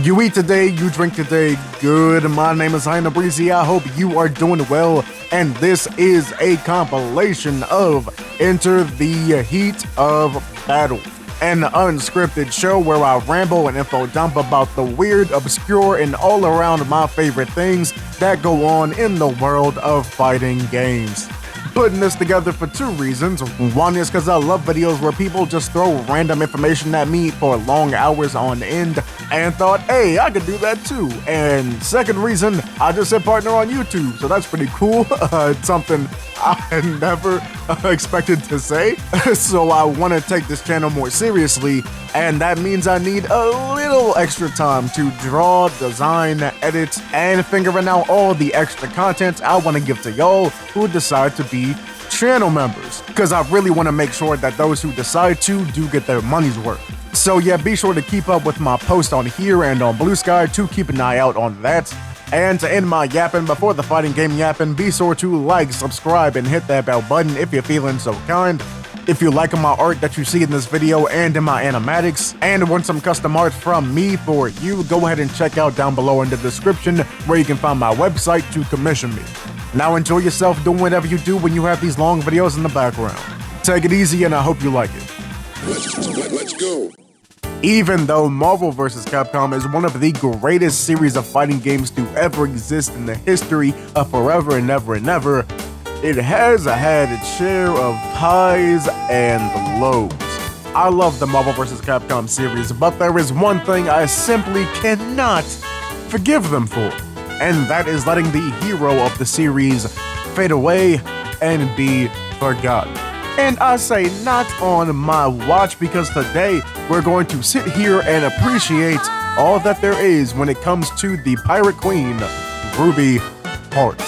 You eat today, you drink today. Good. My name is BLUESKY. I hope you are doing well. And this is a compilation of Enter the Heat of Battle, an unscripted show where I ramble and info dump about the weird, obscure, and all around my favorite things that go on in the world of fighting games. Putting this together for two reasons. One is because I love videos where people just throw random information at me for long hours on end and thought, hey, I could do that too. And second reason, I just said partner on YouTube, so that's pretty cool. It's something I never expected to say. So I want to take this channel more seriously, and that means I need a little extra time to draw, design, edit, and figuring out all the extra content I want to give to y'all who decide to be channel members, because I really want to make sure that those who decide to do get their money's worth. So yeah, be sure to keep up with my post on here and on BLUESKY to keep an eye out on that. And to end my yapping before the fighting game yapping, be sure to like, subscribe, and hit that bell button if you're feeling so kind. If you like my art that you see in this video and in my animatics, and want some custom art from me for you, go ahead and check out down below in the description where you can find my website to commission me. Now enjoy yourself doing whatever you do when you have these long videos in the background. Take it easy and I hope you like it. Let's go. Even though Marvel vs. Capcom is one of the greatest series of fighting games to ever exist in the history of forever and ever and ever, it has had its share of highs and lows. I love the Marvel vs. Capcom series, but there is one thing I simply cannot forgive them for, and that is letting the hero of the series fade away and be forgotten. And I say not on my watch, because today we're going to sit here and appreciate all that there is when it comes to the Pirate Queen, Ruby Hart.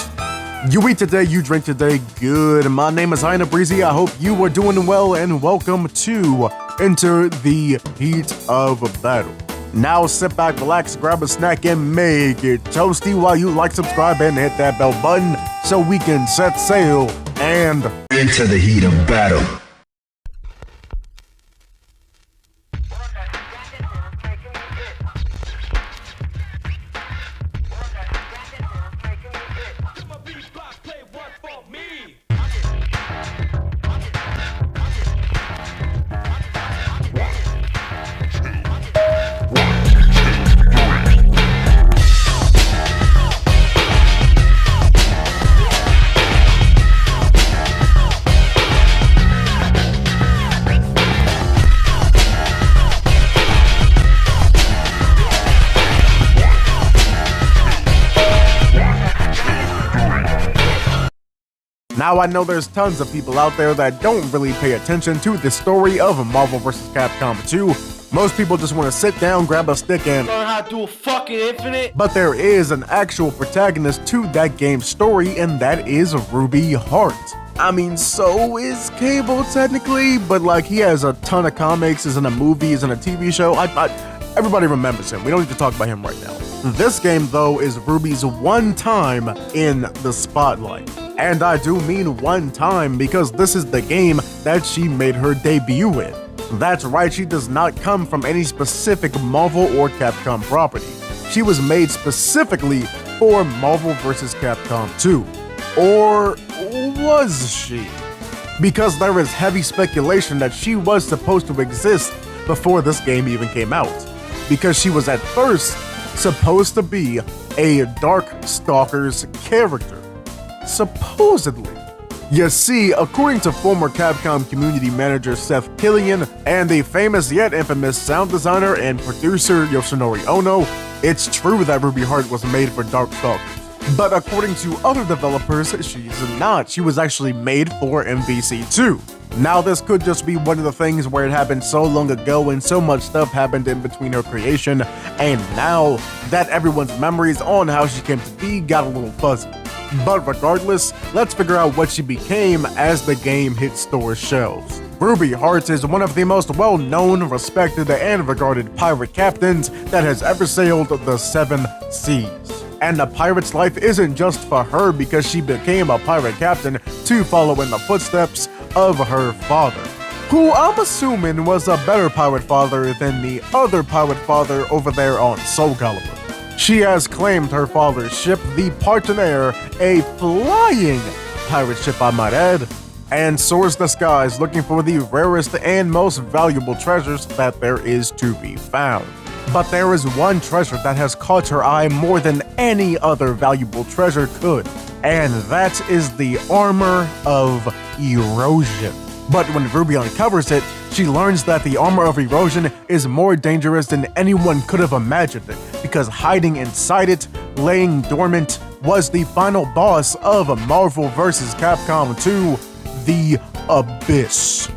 You eat today, you drink today. Good. My name is BLUESKY. I hope you are doing well, and welcome to Enter the Heat of Battle. Now sit back, relax, grab a snack, and make it toasty while you like, subscribe, and hit that bell button so we can set sail and Into the heat of battle. Now I know there's tons of people out there that don't really pay attention to the story of Marvel vs. Capcom 2. Most people just want to sit down, grab a stick, and learn how to do a fucking Infinite. But there is an actual protagonist to that game's story, and that is Ruby Hart. I mean, so is Cable technically, but like, he has a ton of comics, is in a movie, is in a TV show. Everybody remembers him. We don't need to talk about him right now. This game, though, is Ruby's one time in the spotlight. And I do mean one time, because this is the game that she made her debut in. That's right, she does not come from any specific Marvel or Capcom property. She was made specifically for Marvel vs. Capcom 2. Or was she? Because there is heavy speculation that she was supposed to exist before this game even came out. Because she was at first supposed to be a Darkstalkers character. Supposedly. You see, according to former Capcom community manager Seth Killian and the famous yet infamous sound designer and producer Yoshinori Ono, it's true that Ruby Hart was made for Darkstalkers. But according to other developers, she's not. She was actually made for MVC2. Now, this could just be one of the things where it happened so long ago and so much stuff happened in between her creation, and now that everyone's memories on how she came to be got a little fuzzy. But regardless, let's figure out what she became as the game hit store shelves. Ruby Hart is one of the most well-known, respected, and regarded pirate captains that has ever sailed the 7 seas. And a pirate's life isn't just for her because she became a pirate captain to follow in the footsteps of her father. who I'm assuming was a better pirate father than the other pirate father over there on Soul Calibur. She has claimed her father's ship, the Partenaire, a flying pirate ship I might add, and soars the skies looking for the rarest and most valuable treasures that there is to be found. But there is one treasure that has caught her eye more than any other valuable treasure could, and that is the armor of erosion. But when Ruby uncovers it, she learns that the armor of erosion is more dangerous than anyone could have imagined, because hiding inside it, laying dormant, was the final boss of Marvel vs. Capcom 2, the Abyss.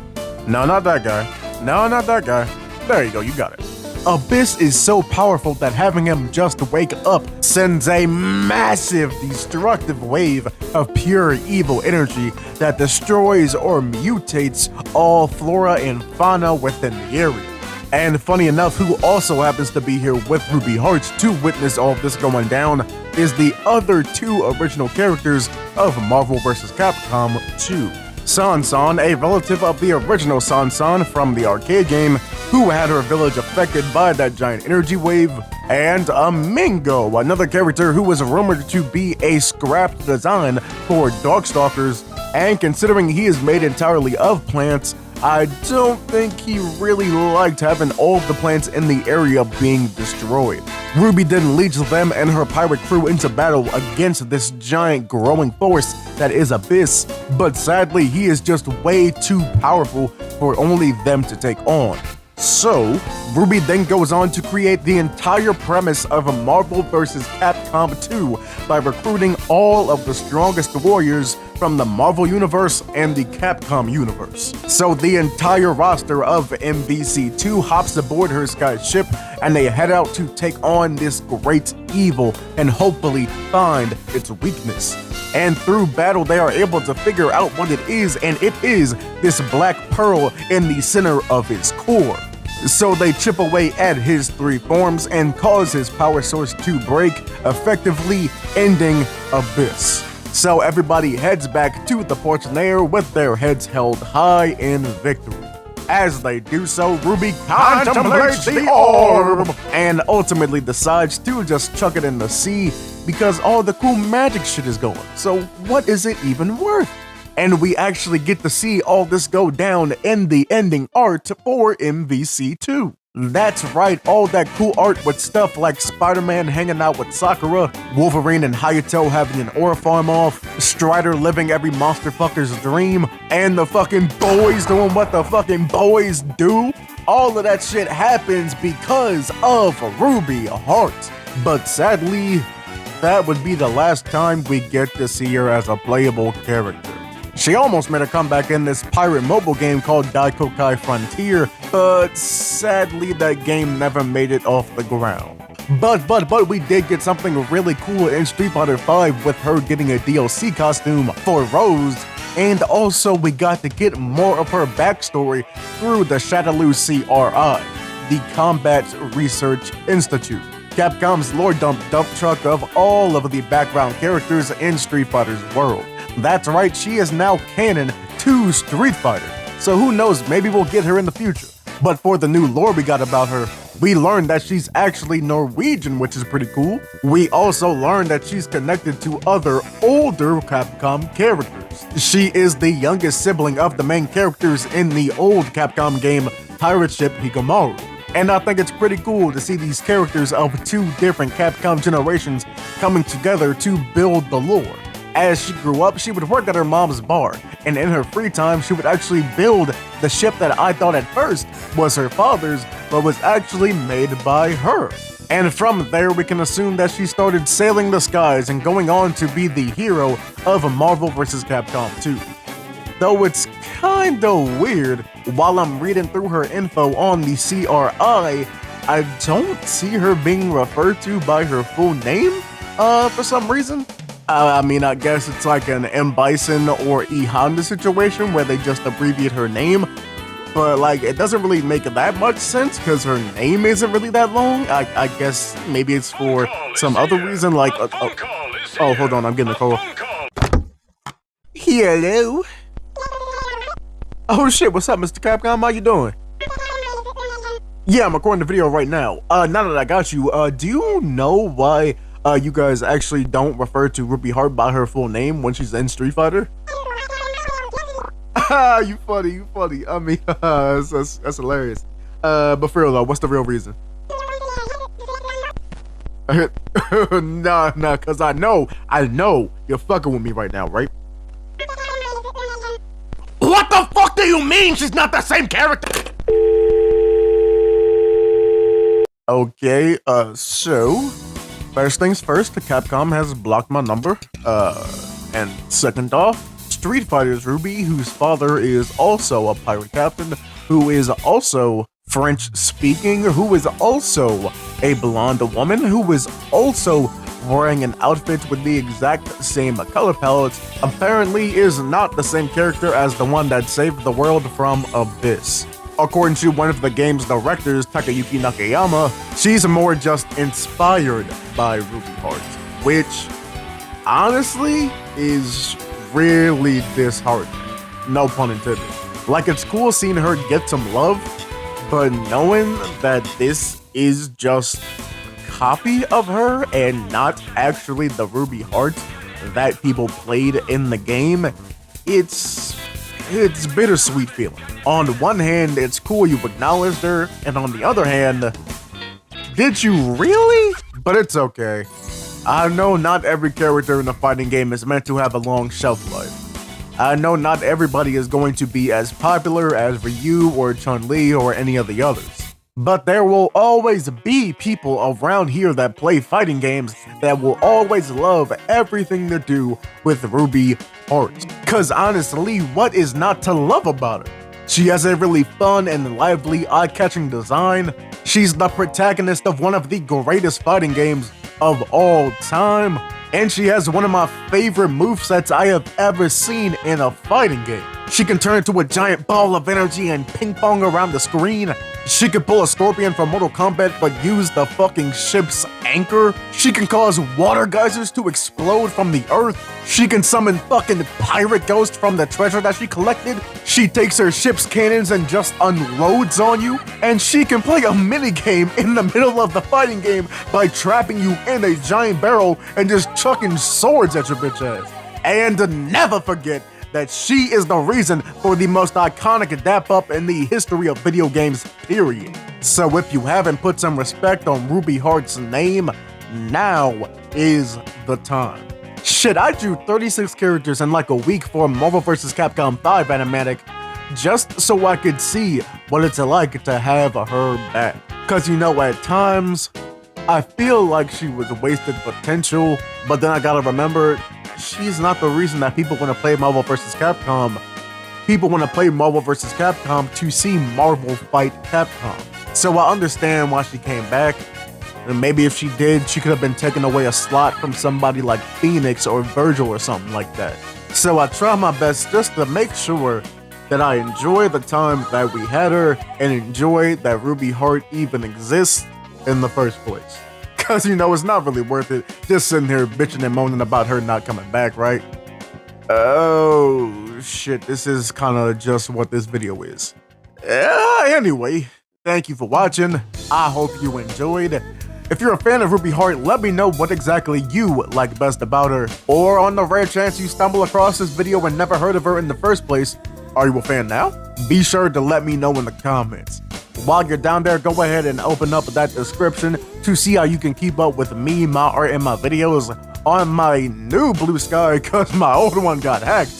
No, not that guy. No, not that guy. There you go, you got it. Abyss is so powerful that having him just wake up sends a massive destructive wave of pure evil energy that destroys or mutates all flora and fauna within the area. And funny enough, who also happens to be here with Ruby Hearts to witness all of this going down is the other two original characters of Marvel vs. Capcom 2. Sansan, a relative of the original Sansan from the arcade game, who had her village affected by that giant energy wave, and Mingo, another character who was rumored to be a scrapped design for Darkstalkers, and considering he is made entirely of plants, I don't think he really liked having all of the plants in the area being destroyed. Ruby then leads them and her pirate crew into battle against this giant growing force that is Abyss, but sadly he is just way too powerful for only them to take on. So, Ruby then goes on to create the entire premise of a Marvel vs. Capcom 2 by recruiting all of the strongest warriors from the Marvel Universe and the Capcom Universe. So the entire roster of MVC2 hops aboard her sky ship and they head out to take on this great evil and hopefully find its weakness. And through battle, they are able to figure out what it is, and it is this black pearl in the center of his core. So they chip away at his three forms and cause his power source to break, effectively ending Abyss. So everybody heads back to the Partenaire with their heads held high in victory. As they do so, Ruby contemplates the orb and ultimately decides to just chuck it in the sea because all the cool magic shit is going. So what is it even worth? And we actually get to see all this go down in the ending art for MVC2. That's right, all that cool art with stuff like Spider-Man hanging out with Sakura, Wolverine and Hayato having an aura farm off, Strider living every monster fucker's dream, and the fucking boys doing what the fucking boys do. All of that shit happens because of Ruby Heart. But sadly, that would be the last time we get to see her as a playable character. She almost made a comeback in this pirate mobile game called Daikokai Frontier, but sadly that game never made it off the ground. But we did get something really cool in Street Fighter V with her getting a DLC costume for Rose, and also we got to get more of her backstory through the Shadaloo CRI, the Combat Research Institute, Capcom's lore dump truck of all of the background characters in Street Fighter's world. That's right, she is now canon to Street Fighter, so who knows, maybe we'll get her in the future. But for the new lore we got about her, we learned that she's actually Norwegian, which is pretty cool. We also learned that she's connected to other older Capcom characters. She is the youngest sibling of the main characters in the old Capcom game Pirate Ship Hikomaru. And I think it's pretty cool to see these characters of two different Capcom generations coming together to build the lore. As she grew up, she would work at her mom's bar, and in her free time, she would actually build the ship that I thought at first was her father's, but was actually made by her. And from there, we can assume that she started sailing the skies and going on to be the hero of Marvel vs. Capcom 2. Though it's kinda weird, while I'm reading through her info on the CRI, I don't see her being referred to by her full name, for some reason. I mean, I guess it's like an M. Bison or E. Honda situation where they just abbreviate her name, but like, it doesn't really make that much sense because her name isn't really that long. I guess maybe it's for some other reason, like, oh, hold on, I'm getting a call. Hello? Oh shit, what's up, Mr. Capcom? How you doing? Yeah, I'm recording the video right now. Now that I got you, do you know why you guys actually don't refer to Ruby Hart by her full name when she's in Street Fighter? You funny. I mean, that's hilarious. But for real though, what's the real reason? Nah, cause I know you're fucking with me right now, right? What the fuck do you mean she's not the same character? Okay, so first things first, Capcom has blocked my number. And second off, Street Fighter's Ruby, whose father is also a pirate captain, who is also French speaking, who is also a blonde woman, who is also wearing an outfit with the exact same color palette, apparently is not the same character as the one that saved the world from Abyss. According to one of the game's directors, Takayuki Nakayama, she's more just inspired by Ruby Hart, which honestly is really disheartening. No pun intended. Like, it's cool seeing her get some love, but knowing that this is just a copy of her and not actually the Ruby Hart that people played in the game, it's bittersweet feeling. On one hand, it's cool you acknowledged her, and on the other hand, did you really? But it's okay. I know not every character in a fighting game is meant to have a long shelf life. I know not everybody is going to be as popular as Ryu or Chun-Li or any of the others. But there will always be people around here that play fighting games that will always love everything to do with Ruby Hart. Cause honestly, what is not to love about her? She has a really fun and lively, eye-catching design. She's the protagonist of one of the greatest fighting games of all time. And she has one of my favorite movesets I have ever seen in a fighting game. She can turn into a giant ball of energy and ping pong around the screen. She can pull a scorpion from Mortal Kombat but use the fucking ship's anchor. She can cause water geysers to explode from the earth. She can summon fucking pirate ghosts from the treasure that she collected. She takes her ship's cannons and just unloads on you. And she can play a minigame in the middle of the fighting game by trapping you in a giant barrel and just chucking swords at your bitch ass. And never forget that she is the reason for the most iconic dap-up in the history of video games, period. So if you haven't put some respect on Ruby Hart's name, now is the time. Shit, I drew 36 characters in like a week for Marvel vs. Capcom 5 animatic just so I could see what it's like to have her back. Cause you know, at times, I feel like she was wasted potential, but then I gotta remember, she's not the reason that people want to play Marvel vs. Capcom. People want to play Marvel vs. Capcom to see Marvel fight Capcom. So I understand why she came back. And maybe if she did, she could have been taking away a slot from somebody like Phoenix or Virgil or something like that. So I try my best just to make sure that I enjoy the time that we had her and enjoy that Ruby Hart even exists in the first place. Cause you know, it's not really worth it just sitting here bitching and moaning about her not coming back, right? Oh shit, this is kind of just what this video is. Anyway, thank you for watching. I hope you enjoyed. If you're a fan of Ruby Hart, let me know what exactly you like best about her. Or on the rare chance you stumble across this video and never heard of her in the first place, are you a fan now? Be sure to let me know in the comments. While you're down there, go ahead and open up that description to see how you can keep up with me, my art, and my videos on my new Blue Sky, cause my old one got hacked.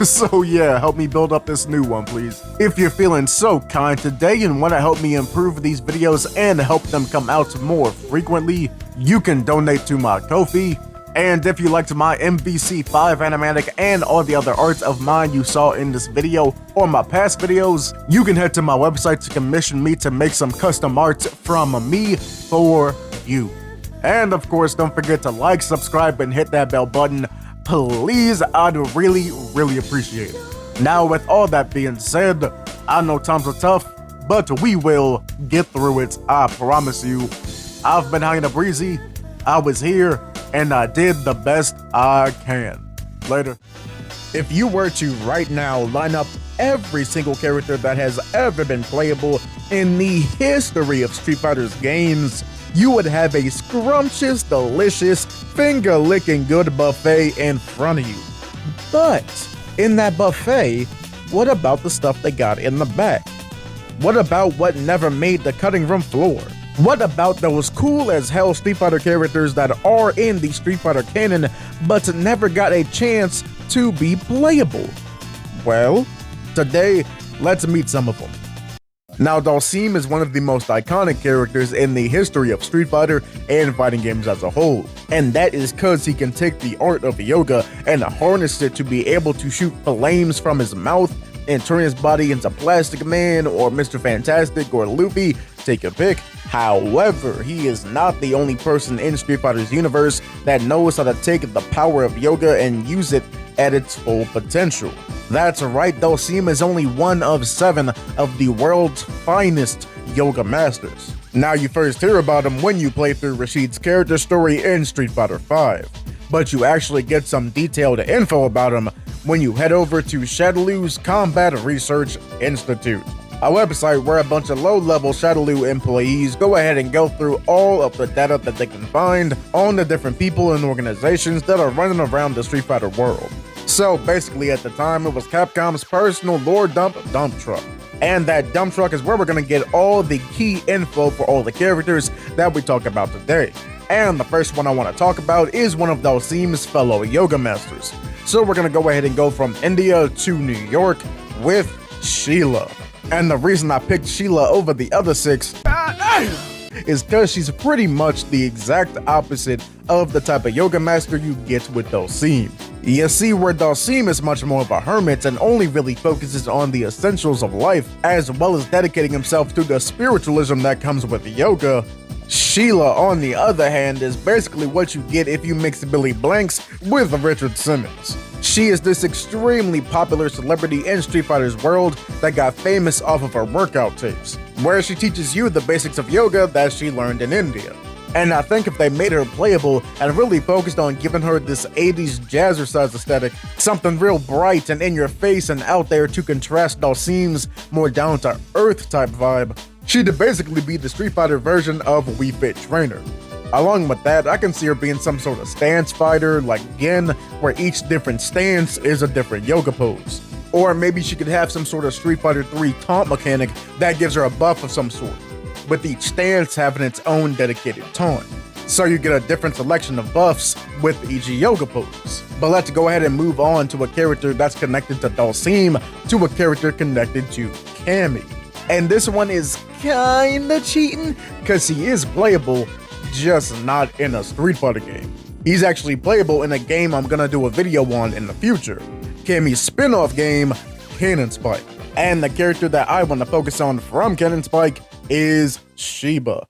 So yeah, help me build up this new one, please. If you're feeling so kind today and want to help me improve these videos and help them come out more frequently, you can donate to my Ko-fi. And if you liked my MVC5 animatic and all the other arts of mine you saw in this video or my past videos, you can head to my website to commission me to make some custom art from me for you. And of course, don't forget to like, subscribe, and hit that bell button. Please, I'd really appreciate it. Now, with all that being said, I know times are tough, but we will get through it, I promise you. I've been hanging up breezy, I was here, and I did the best I can. Later. If you were to right now line up every single character that has ever been playable in the history of Street Fighter's games, you would have a scrumptious, delicious, finger-licking good buffet in front of you. But in that buffet, what about the stuff they got in the back? What about what never made the cutting room floor? What about those cool as hell Street Fighter characters that are in the Street Fighter canon but never got a chance to be playable? Well, today, let's meet some of them. Now, Dhalsim is one of the most iconic characters in the history of Street Fighter and fighting games as a whole, and that is because he can take the art of yoga and harness it to be able to shoot flames from his mouth and turn his body into Plastic Man or Mr. Fantastic or Luffy, take your pick. However, he is not the only person in Street Fighter's universe that knows how to take the power of yoga and use it at its full potential. That's right, Dhalsim is only one of 7 of the world's finest yoga masters. Now, you first hear about him when you play through Rashid's character story in Street Fighter V, but you actually get some detailed info about him when you head over to Shadaloo's Combat Research Institute, a website where a bunch of low-level Shadaloo employees go ahead and go through all of the data that they can find on the different people and organizations that are running around the Street Fighter world. So basically at the time, it was Capcom's personal lore dump truck. And that dump truck is where we're going to get all the key info for all the characters that we talk about today. And the first one I want to talk about is one of Dhalsim's fellow yoga masters. So we're going to go ahead and go from India to New York with Sheila. And the reason I picked Sheila over the other 6 is because she's pretty much the exact opposite of the type of yoga master you get with Dhalsim. You see, where Dhalsim is much more of a hermit and only really focuses on the essentials of life, as well as dedicating himself to the spiritualism that comes with yoga, Sheila, on the other hand, is basically what you get if you mix Billy Blanks with Richard Simmons. She is this extremely popular celebrity in Street Fighter's world that got famous off of her workout tapes, where she teaches you the basics of yoga that she learned in India. And I think if they made her playable and really focused on giving her this 80s jazzercise aesthetic, something real bright and in your face and out there to contrast Dhalsim's more down-to-earth type vibe, she'd basically be the Street Fighter version of Wii Fit Trainer. Along with that, I can see her being some sort of stance fighter like Gen, where each different stance is a different yoga pose. Or maybe she could have some sort of Street Fighter 3 taunt mechanic that gives her a buff of some sort, with each stance having its own dedicated taunt. So you get a different selection of buffs with each yoga pose. But let's go ahead and move on to a character that's connected to Dhalsim, to a character connected to Cammy. And this one is kinda cheating, cause he is playable, just not in a Street Fighter game. He's actually playable in a game I'm gonna do a video on in the future, Cammy's spin-off game, Cannon Spike. And the character that I want to focus on from Cannon Spike is Sheba.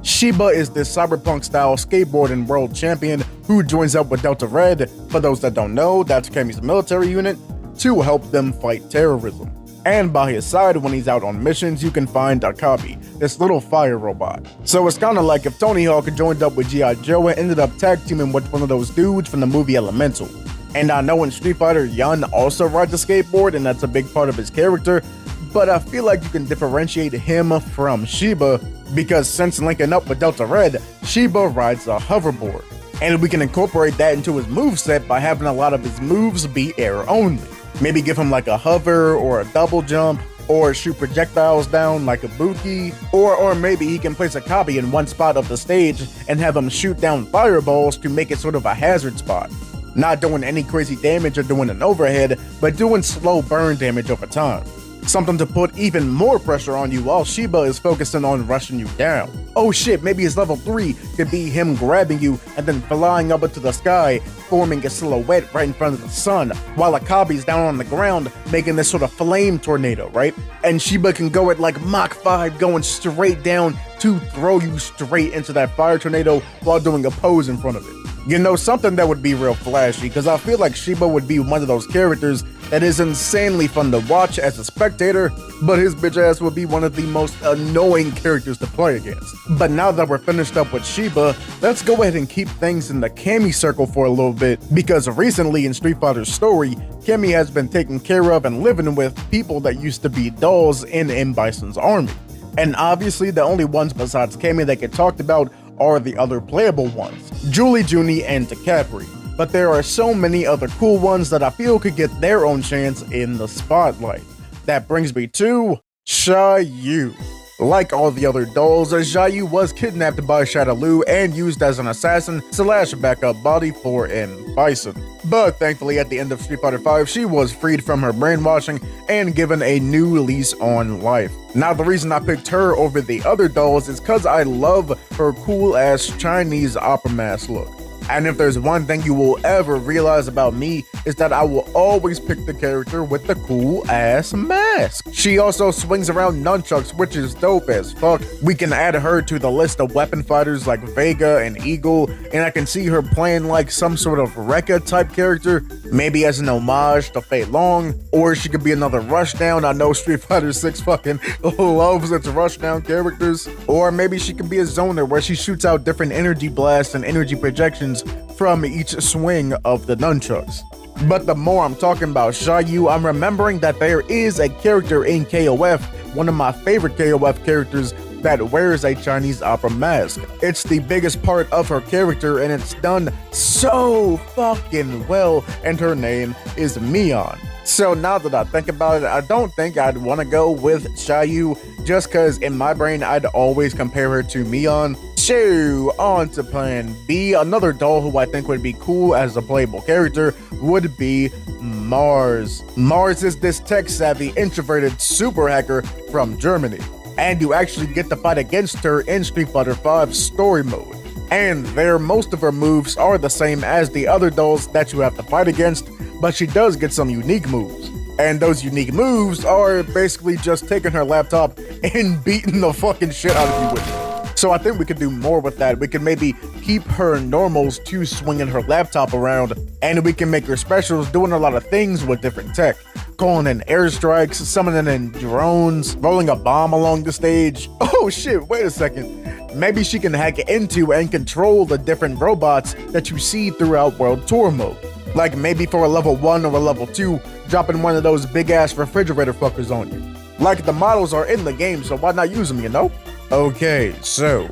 Sheba is this cyberpunk-style skateboarding world champion who joins up with Delta Red, for those that don't know, that's Cammy's military unit, to help them fight terrorism. And by his side when he's out on missions, you can find Akabi, this little fire robot. So it's kinda like if Tony Hawk had joined up with G.I. Joe and ended up tag teaming with one of those dudes from the movie Elemental. And I know in Street Fighter, Yun also rides a skateboard and that's a big part of his character, but I feel like you can differentiate him from Sheba, because since linking up with Delta Red, Sheba rides a hoverboard. And we can incorporate that into his moveset by having a lot of his moves be air only. Maybe give him like a hover or a double jump, or shoot projectiles down like a Buki, or maybe he can place Akabi in one spot of the stage and have him shoot down fireballs to make it sort of a hazard spot. Not doing any crazy damage or doing an overhead, but doing slow burn damage over time. Something to put even more pressure on you while Sheba is focusing on rushing you down. Oh shit, maybe his level 3 could be him grabbing you and then flying up into the sky, forming a silhouette right in front of the sun, while Akabi's down on the ground making this sort of flame tornado, right? And Sheba can go at like Mach 5 going straight down to throw you straight into that fire tornado while doing a pose in front of it. You know, something that would be real flashy, because I feel like Sheba would be one of those characters that is insanely fun to watch as a spectator, but his bitch ass would be one of the most annoying characters to play against. But now that we're finished up with Sheba, let's go ahead and keep things in the Cammy circle for a little bit, because recently in Street Fighter's story, Cammy has been taken care of and living with people that used to be dolls in M. Bison's army. And obviously the only ones besides Cammy that get talked about are the other playable ones, Julie, Junie, and Takapri. But there are so many other cool ones that I feel could get their own chance in the spotlight. That brings me to Xiaoyu. Like all the other dolls, Xiaoyu was kidnapped by Shadaloo and used as an assassin / backup body for M. Bison. But thankfully at the end of Street Fighter V, she was freed from her brainwashing and given a new lease on life. Now the reason I picked her over the other dolls is cause I love her cool ass Chinese opera mask look. And if there's one thing you will ever realize about me, is that I will always pick the character with the cool ass mask. She also swings around nunchucks, which is dope as fuck. We can add her to the list of weapon fighters like Vega and Eagle, and I can see her playing like some sort of Rekka type character, maybe as an homage to Fei Long, or she could be another Rushdown. I know Street Fighter 6 fucking loves its Rushdown characters. Or maybe she could be a zoner where she shoots out different energy blasts and energy projections from each swing of the nunchucks. But the more I'm talking about Xiaoyu, I'm remembering that there is a character in KOF, one of my favorite KOF characters, that wears a Chinese opera mask. It's the biggest part of her character and it's done so fucking well, and her name is Mion. So now that I think about it, I don't think I'd want to go with Xiaoyu, just cause in my brain I'd always compare her to Mion. So on to plan B. Another doll who I think would be cool as a playable character would be Mars. Mars is this tech-savvy, introverted super hacker from Germany, and you actually get to fight against her in Street Fighter V story mode. And most of her moves are the same as the other dolls that you have to fight against, but she does get some unique moves. And those unique moves are basically just taking her laptop and beating the fucking shit out of you with it. So I think we could do more with that. We could maybe keep her normals to swinging her laptop around, and we can make her specials doing a lot of things with different tech. Calling in airstrikes, summoning in drones, rolling a bomb along the stage. Oh shit, wait a second. Maybe she can hack into and control the different robots that you see throughout World Tour mode. Like maybe for a level 1 or a level 2, dropping one of those big ass refrigerator fuckers on you. Like the models are in the game, so why not use them, you know? Okay, so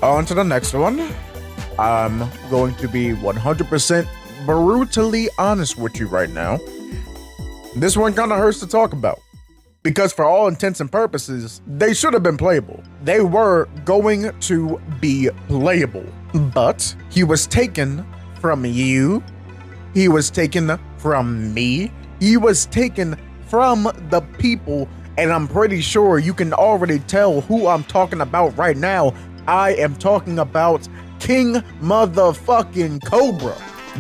on to the next one. I'm going to be 100% brutally honest with you right now. This one kind of hurts to talk about, because for all intents and purposes, they should have been playable. They were going to be playable, but he was taken from you, he was taken from me, he was taken from the people. And I'm pretty sure you can already tell who I'm talking about right now. I am talking about King Motherfucking Cobra.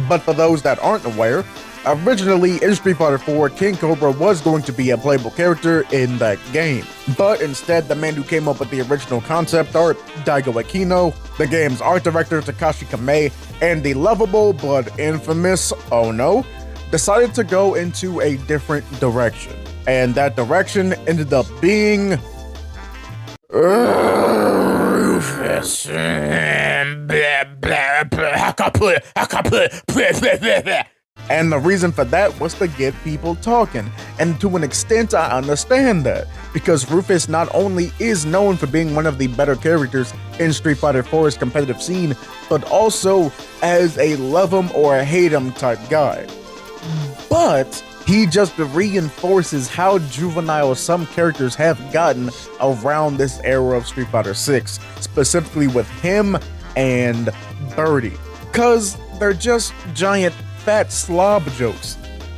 But for those that aren't aware, originally in Street Fighter 4, King Cobra was going to be a playable character in that game. But instead, the man who came up with the original concept art, Daigo Aquino, the game's art director, Takashi Kamei, and the lovable but infamous Ono, decided to go into a different direction. And that direction ended up being Rufus. And the reason for that was to get people talking. And to an extent, I understand that, because Rufus not only is known for being one of the better characters in Street Fighter 4's competitive scene, but also as a love him or hate him type guy. But he just reinforces how juvenile some characters have gotten around this era of Street Fighter 6, specifically with him and Birdie. Cause they're just giant fat slob jokes.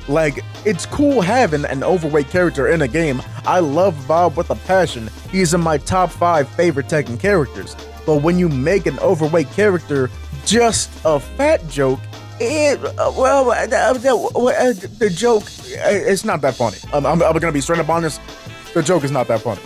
Like, it's cool having an overweight character in a game. I love Bob with a passion. He's in my top 5 favorite Tekken characters. But when you make an overweight character just a fat joke, the joke, it's not that funny. I'm gonna be straight up honest, the joke is not that funny.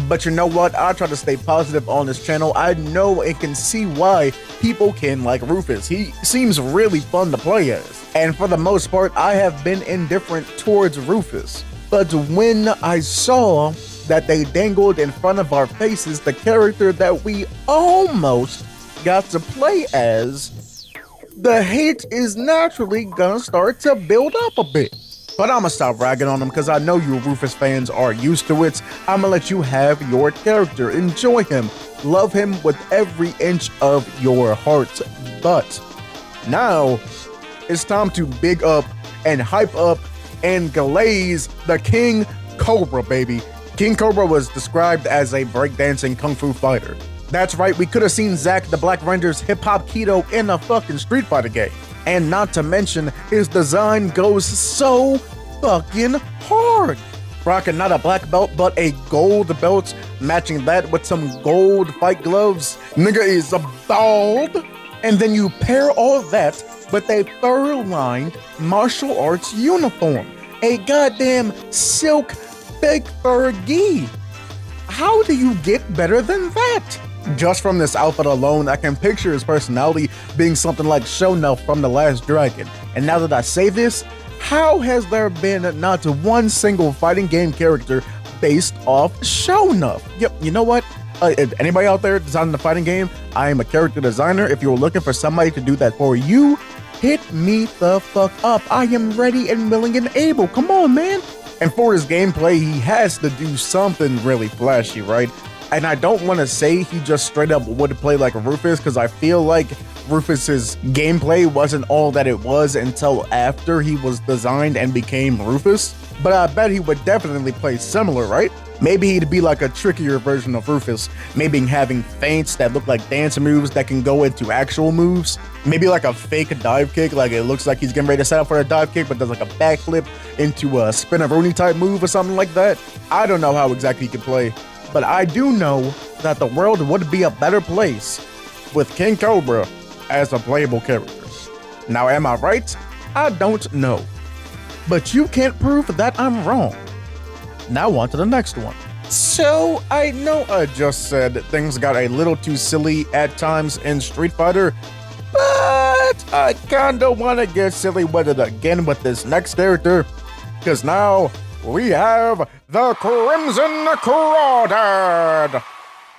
But you know what? I try to stay positive on this channel. I know and can see why people can like Rufus. He seems really fun to play as. and for the most part, I have been indifferent towards Rufus. But when I saw that they dangled in front of our faces the character that we almost got to play as, the hate is naturally gonna start to build up a bit. But I'ma stop ragging on them because I know you Rufus fans are used to it. I'ma let you have your character, enjoy him, love him with every inch of your heart. But now it's time to big up and hype up and glaze the King Cobra, baby. King Cobra was described as a breakdancing kung fu fighter. That's right, we could have seen Zack the Black Ranger's hip-hop keto in a fucking Street Fighter game. And not to mention, his design goes so fucking hard. Rocking not a black belt, but a gold belt, matching that with some gold fight gloves. Nigga is bald. And then you pair all that with a fur-lined martial arts uniform. A goddamn silk fake fur gi. How do you get better than that? Just from this outfit alone, I can picture his personality being something like Shonuff from The Last Dragon. And now that I say this, how has there been not one single fighting game character based off Shonuff? Yep, you know what? If anybody out there designing a fighting game, I am a character designer. If you're looking for somebody to do that for you, hit me the fuck up. I am ready and willing and able. Come on, man. And for his gameplay, he has to do something really flashy, right? And I don't want to say he just straight up would play like Rufus, because I feel like Rufus's gameplay wasn't all that it was until after he was designed and became Rufus. But I bet he would definitely play similar, right? Maybe he'd be like a trickier version of Rufus, maybe having feints that look like dance moves that can go into actual moves. Maybe like a fake dive kick, like it looks like he's getting ready to set up for a dive kick, but does like a backflip into a spin-a-rooney type move or something like that. I don't know how exactly he could play, but I do know that the world would be a better place with King Cobra as a playable character. Now, am I right? I don't know. But you can't prove that I'm wrong. Now on to the next one. So, I know I just said things got a little too silly at times in Street Fighter, but I kinda wanna get silly with it again with this next character, because now we have the Crimson Crawdad.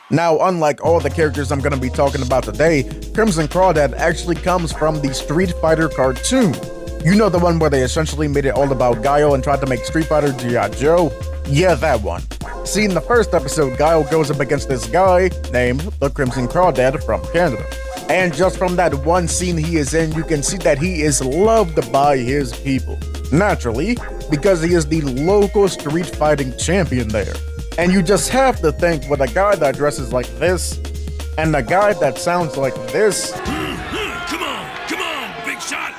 Now, unlike all the characters I'm gonna be talking about today, Crimson Crawdad actually comes from the Street Fighter cartoon. You know, the one where they essentially made it all about Guile and tried to make Street Fighter G.I. Joe? Yeah, that one. See, in the first episode, Guile goes up against this guy named the Crimson Crawdad from Canada. And just from that one scene he is in, you can see that he is loved by his people. Naturally, because he is the local street fighting champion there. And you just have to think, with a guy that dresses like this, and a guy that sounds like this. Come on, big shot.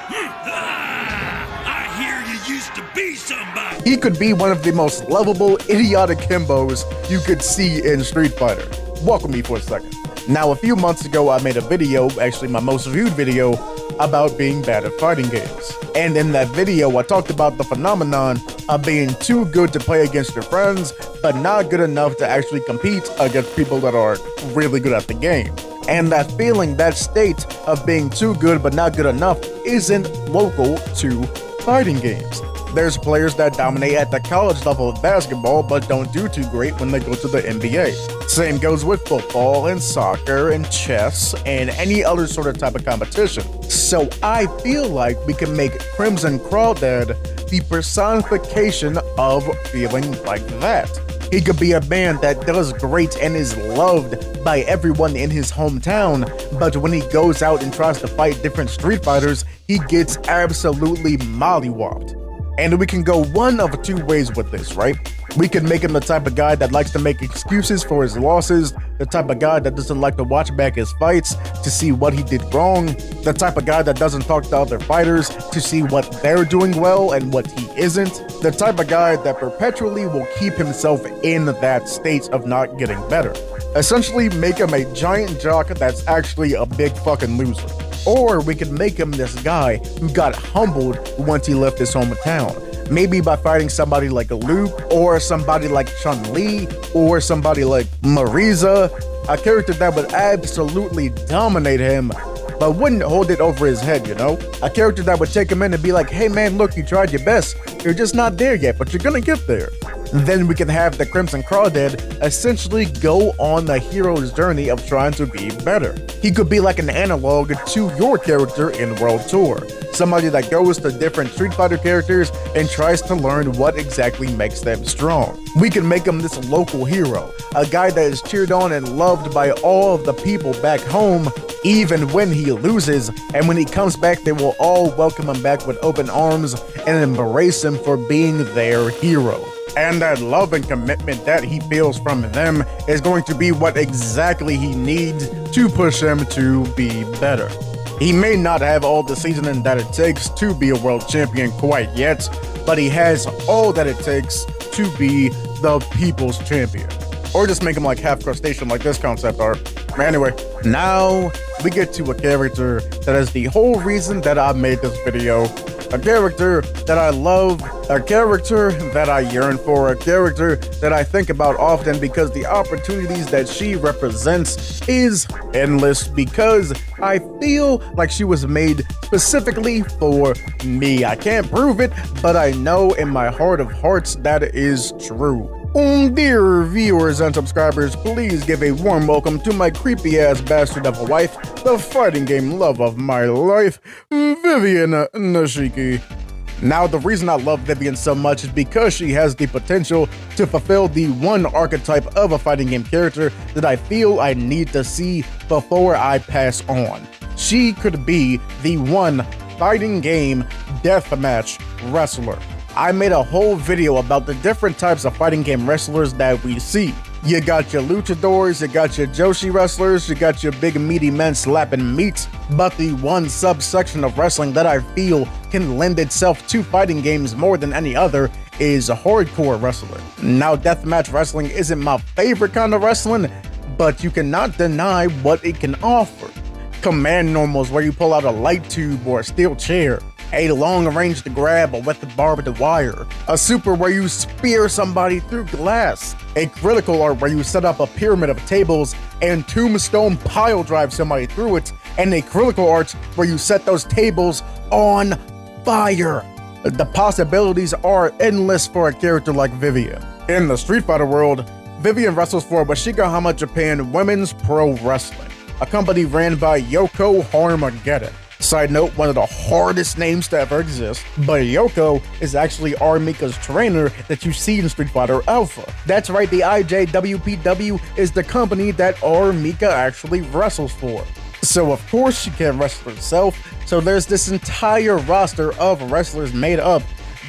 I hear you used to be somebody. He could be one of the most lovable, idiotic himbos you could see in Street Fighter. Walk with me for a second. Now, a few months ago, I made a video, actually my most viewed video, about being bad at fighting games. And in that video, I talked about the phenomenon of being too good to play against your friends, but not good enough to actually compete against people that are really good at the game. And that feeling, that state of being too good but not good enough, isn't local to fighting games. There's players that dominate at the college level of basketball but don't do too great when they go to the NBA. Same goes with football and soccer and chess and any other sort of type of competition. So I feel like we can make Crimson Crawdad the personification of feeling like that. He could be a man that does great and is loved by everyone in his hometown, but when he goes out and tries to fight different Street Fighters, he gets absolutely mollywopped. And we can go one of two ways with this, right? We can make him the type of guy that likes to make excuses for his losses, the type of guy that doesn't like to watch back his fights to see what he did wrong, the type of guy that doesn't talk to other fighters to see what they're doing well and what he isn't, the type of guy that perpetually will keep himself in that state of not getting better. Essentially make him a giant jock that's actually a big fucking loser. Or we could make him this guy who got humbled once he left his hometown. Maybe by fighting somebody like Luke, or somebody like Chun-Li, or somebody like Marisa, a character that would absolutely dominate him, but wouldn't hold it over his head, you know? A character that would take him in and be like, hey man, look, you tried your best. You're just not there yet, but you're gonna get there. Then we can have the Crimson Crawdad essentially go on the hero's journey of trying to be better. He could be like an analog to your character in World Tour. Somebody that goes to different Street Fighter characters and tries to learn what exactly makes them strong. We can make him this local hero, a guy that is cheered on and loved by all of the people back home, even when he loses, and when he comes back, they will all welcome him back with open arms and embrace him for being their hero. And that love and commitment that he feels from them is going to be what exactly he needs to push him to be better. He may not have all the seasoning that it takes to be a world champion quite yet, but he has all that it takes to be the people's champion. Or just make him like half crustacean like this concept art. Anyway, now we get to a character that is the whole reason that I made this video. A character that I love, a character that I yearn for, a character that I think about often because the opportunities that she represents is endless, because I feel like she was made specifically for me. I can't prove it, but I know in my heart of hearts that is true. Dear viewers and subscribers, please give a warm welcome to my creepy-ass bastard of a wife, the fighting game love of my life, Vivian Nashiki. Now, the reason I love Vivian so much is because she has the potential to fulfill the one archetype of a fighting game character that I feel I need to see before I pass on. She could be the one fighting game deathmatch wrestler. I made a whole video about the different types of fighting game wrestlers that we see. You got your luchadors, you got your Joshi wrestlers, you got your big meaty men slapping meat, but the one subsection of wrestling that I feel can lend itself to fighting games more than any other is hardcore wrestling. Now, deathmatch wrestling isn't my favorite kind of wrestling, but you cannot deny what it can offer. Command normals where you pull out a light tube or a steel chair, a long-range grab with the barbed wire, a super where you spear somebody through glass, a critical art where you set up a pyramid of tables and tombstone pile drive somebody through it, and a critical art where you set those tables on fire. The possibilities are endless for a character like Vivian. In the Street Fighter world, Vivian wrestles for Washigahama Japan Women's Pro Wrestling, a company ran by Yoko Harmageddon. Side note, one of the hardest names to ever exist, but Yoko is actually Armika's trainer that you see in Street Fighter Alpha. That's right, the IJWPW is the company that Armika actually wrestles for. So of course she can't wrestle herself, so there's this entire roster of wrestlers made up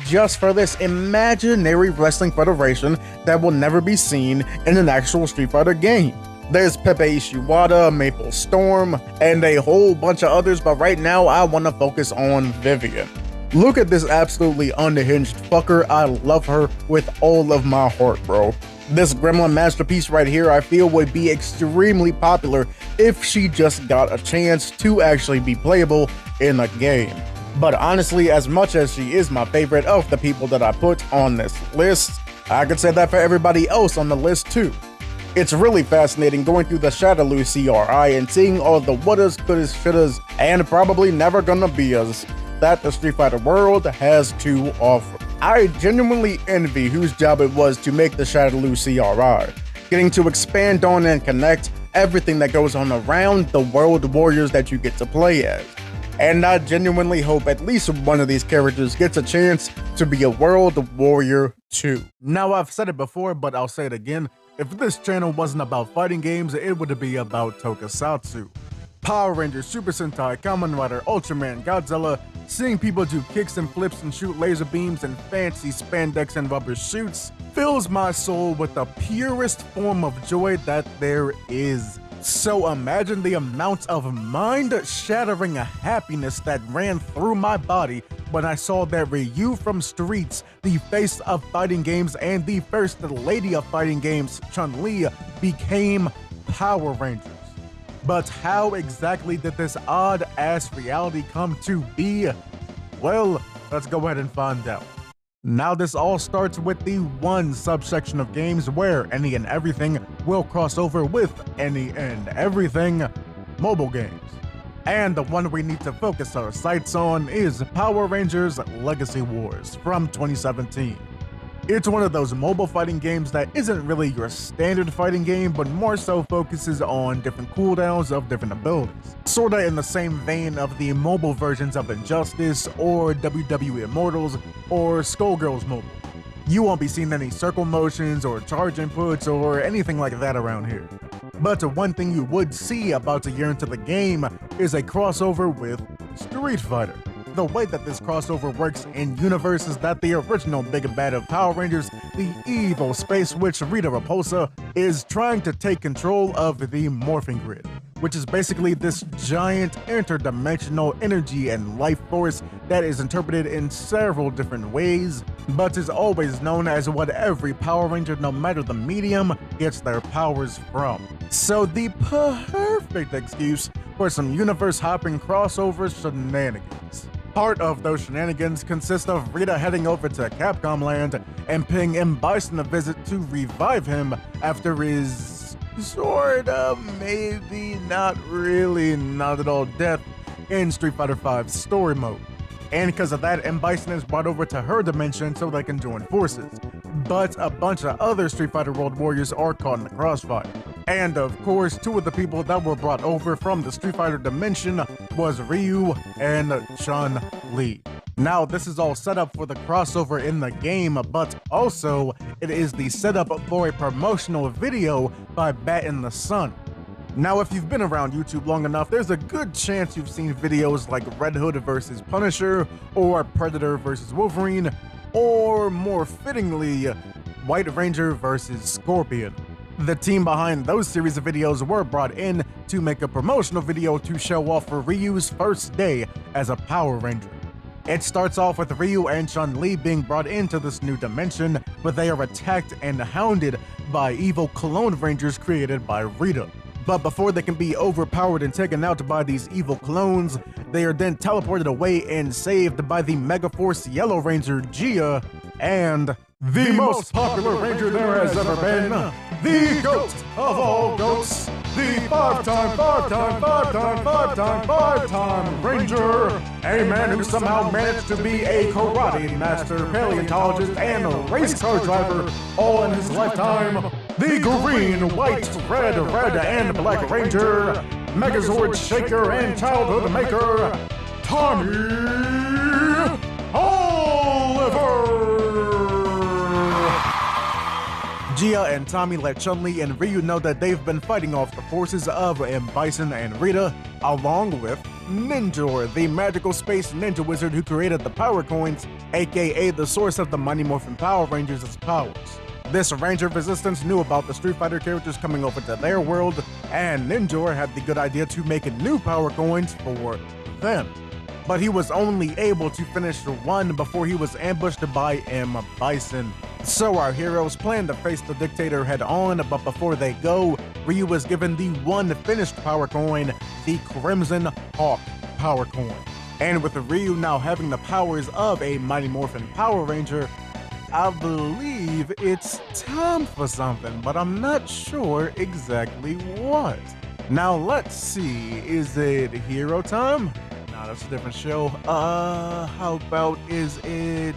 just for this imaginary wrestling federation that will never be seen in an actual Street Fighter game. There's Pepe Ishiwata, Maple Storm, and a whole bunch of others, but right now I want to focus on Vivian. Look at this absolutely unhinged fucker. I love her with all of my heart, bro. This gremlin masterpiece right here I feel would be extremely popular if she just got a chance to actually be playable in a game. But honestly, as much as she is my favorite of the people that I put on this list, I could say that for everybody else on the list too. It's really fascinating going through the Shadaloo CRI and seeing all the whattas, couldas, shouldas, and probably never gonna be-as that the Street Fighter world has to offer. I genuinely envy whose job it was to make the Shadaloo CRI, getting to expand on and connect everything that goes on around the world warriors that you get to play as. And I genuinely hope at least one of these characters gets a chance to be a world warrior too. Now, I've said it before, but I'll say it again. If this channel wasn't about fighting games, it would be about tokusatsu. Power Rangers, Super Sentai, Kamen Rider, Ultraman, Godzilla, seeing people do kicks and flips and shoot laser beams and fancy spandex and rubber shoots fills my soul with the purest form of joy that there is. So imagine the amount of mind-shattering happiness that ran through my body when I saw that Ryu from Streets, the face of fighting games and the first lady of fighting games, Chun-Li, became Power Rangers. But how exactly did this odd-ass reality come to be? Well, let's go ahead and find out. Now this all starts with the one subsection of games where any and everything will cross over with any and everything: mobile games. And the one we need to focus our sights on is Power Rangers Legacy Wars from 2017. It's one of those mobile fighting games that isn't really your standard fighting game, but more so focuses on different cooldowns of different abilities. Sorta in the same vein of the mobile versions of Injustice, or WWE Immortals, or Skullgirls Mobile. You won't be seeing any circle motions or charge inputs or anything like that around here. But one thing you would see about a year into the game is a crossover with Street Fighter. The way that this crossover works in universe is that the original big bad of Power Rangers, the evil Space Witch Rita Repulsa, is trying to take control of the Morphing Grid, which is basically this giant interdimensional energy and life force that is interpreted in several different ways, but is always known as what every Power Ranger, no matter the medium, gets their powers from. So the perfect excuse for some universe-hopping crossover shenanigans. Part of those shenanigans consist of Rita heading over to Capcom Land and paying M. Bison a visit to revive him after his sorta, maybe, not really, not at all death in Street Fighter V story mode. And because of that, M. Bison is brought over to her dimension so they can join forces. But a bunch of other Street Fighter World Warriors are caught in the crossfire. And of course, two of the people that were brought over from the Street Fighter dimension was Ryu and Chun-Li. Now, this is all set up for the crossover in the game, but also it is the setup for a promotional video by Bat in the Sun. Now, if you've been around YouTube long enough, there's a good chance you've seen videos like Red Hood versus Punisher, or Predator versus Wolverine, or more fittingly, White Ranger versus Scorpion. The team behind those series of videos were brought in to make a promotional video to show off for Ryu's first day as a Power Ranger. It starts off with Ryu and Chun-Li being brought into this new dimension, but they are attacked and hounded by evil clone rangers created by Rita. But before they can be overpowered and taken out by these evil clones, they are then teleported away and saved by the Megaforce Yellow Ranger Gia and the most popular ranger there has ever been, the GOAT of all goats, the five-time ranger, a man who somehow managed to be a karate master, paleontologist, and a race car driver all in his lifetime, the green, white, red, and black ranger, Megazord shaker and childhood maker, Tommy Oliver! Gia and Tommy let Chun-Li and Ryu know that they've been fighting off the forces of M. Bison and Rita, along with Ninjor, the magical space ninja wizard who created the Power Coins, aka the source of the Mighty Morphin Power Rangers' powers. This Ranger Resistance knew about the Street Fighter characters coming over to their world, and Ninjor had the good idea to make new Power Coins for them. But he was only able to finish one before he was ambushed by M. Bison. So our heroes plan to face the dictator head on, but before they go, Ryu was given the one finished Power Coin, the Crimson Hawk Power Coin. And with Ryu now having the powers of a Mighty Morphin Power Ranger, I believe it's time for something, but I'm not sure exactly what. Now let's see, is it hero time? Nah, that's a different show. How about, is it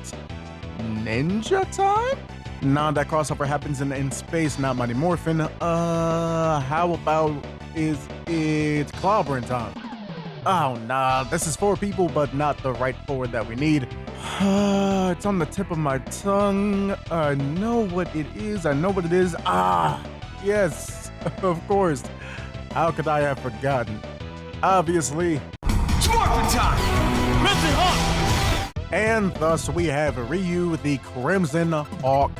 ninja time? Nah, that crossover happens in space, not Mighty Morphin. How about, is it clobbering time? Oh, nah, this is 4 people, but not the right 4 that we need. It's on the tip of my tongue. I know what it is. Yes, of course. How could I have forgotten? Obviously. Spartan time! Crimson Hawk! And thus we have Ryu, the Crimson Hawk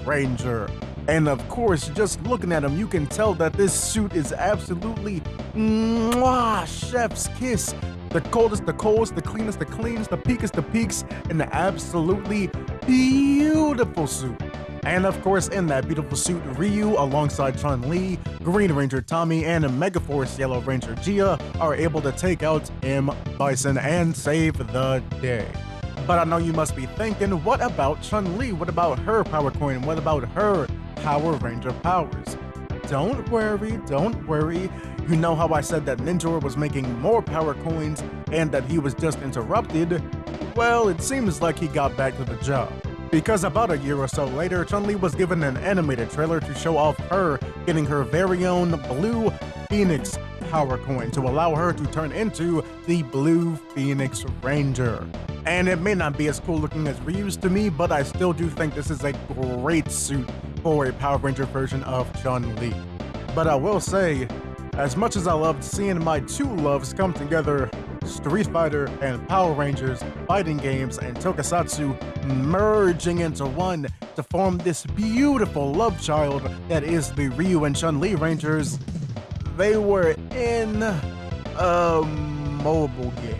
Ranger. And of course, just looking at him, you can tell that this suit is absolutely mwah, chef's kiss. The coldest, the coldest, the cleanest, the cleanest, the peakest, the peaks, an absolutely beautiful suit. And of course, in that beautiful suit, Ryu, alongside Chun-Li, Green Ranger Tommy, and Megaforce Yellow Ranger Gia are able to take out M. Bison and save the day. But I know you must be thinking, what about Chun-Li? What about her Power Coin? What about her Power Ranger powers? Don't worry, You know how I said that Ninja was making more power coins and that he was just interrupted? Well, it seems like he got back to the job. Because about a year or so later, Chun-Li was given an animated trailer to show off her getting her very own Blue Phoenix power coin to allow her to turn into the Blue Phoenix Ranger. And it may not be as cool looking as Ryu's to me, but I still do think this is a great suit for a Power Ranger version of Chun-Li. But I will say, as much as I loved seeing my two loves come together, Street Fighter and Power Rangers, fighting games, and tokusatsu merging into one to form this beautiful love child that is the Ryu and Chun-Li Rangers, they were in a mobile game.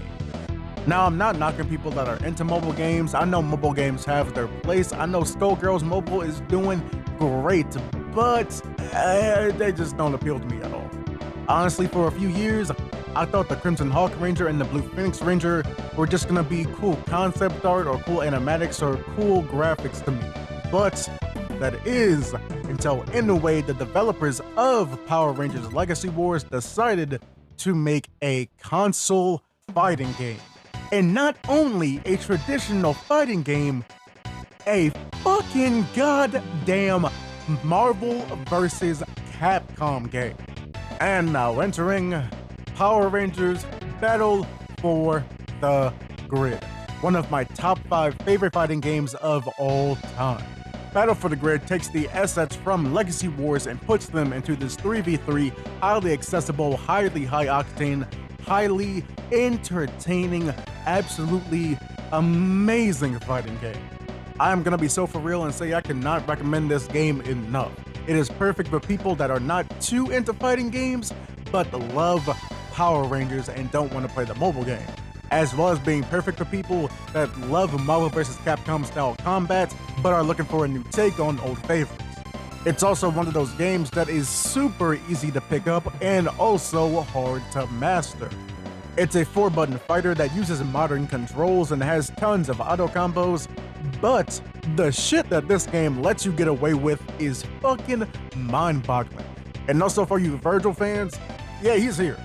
Now, I'm not knocking people that are into mobile games. I know mobile games have their place. I know Skullgirls Mobile is doing great, but they just don't appeal to me at all. Honestly, for a few years, I thought the Crimson Hawk Ranger and the Blue Phoenix Ranger were just gonna be cool concept art or cool animatics or cool graphics to me. But that is until, in a way, the developers of Power Rangers Legacy Wars decided to make a console fighting game. And not only a traditional fighting game, a fucking goddamn Marvel vs. Capcom game. And now entering Power Rangers Battle for the Grid, one of my top 5 favorite fighting games of all time. Battle for the Grid takes the assets from Legacy Wars and puts them into this 3v3, highly accessible, highly high-octane, highly entertaining, absolutely amazing fighting game. I'm gonna be so for real and say I cannot recommend this game enough. It is perfect for people that are not too into fighting games, but love Power Rangers and don't want to play the mobile game, as well as being perfect for people that love Marvel vs. Capcom style combat, but are looking for a new take on old favorites. It's also one of those games that is super easy to pick up and also hard to master. It's a 4-button fighter that uses modern controls and has tons of auto combos, but the shit that this game lets you get away with is fucking mind-boggling. And also for you Virgil fans, yeah, he's here.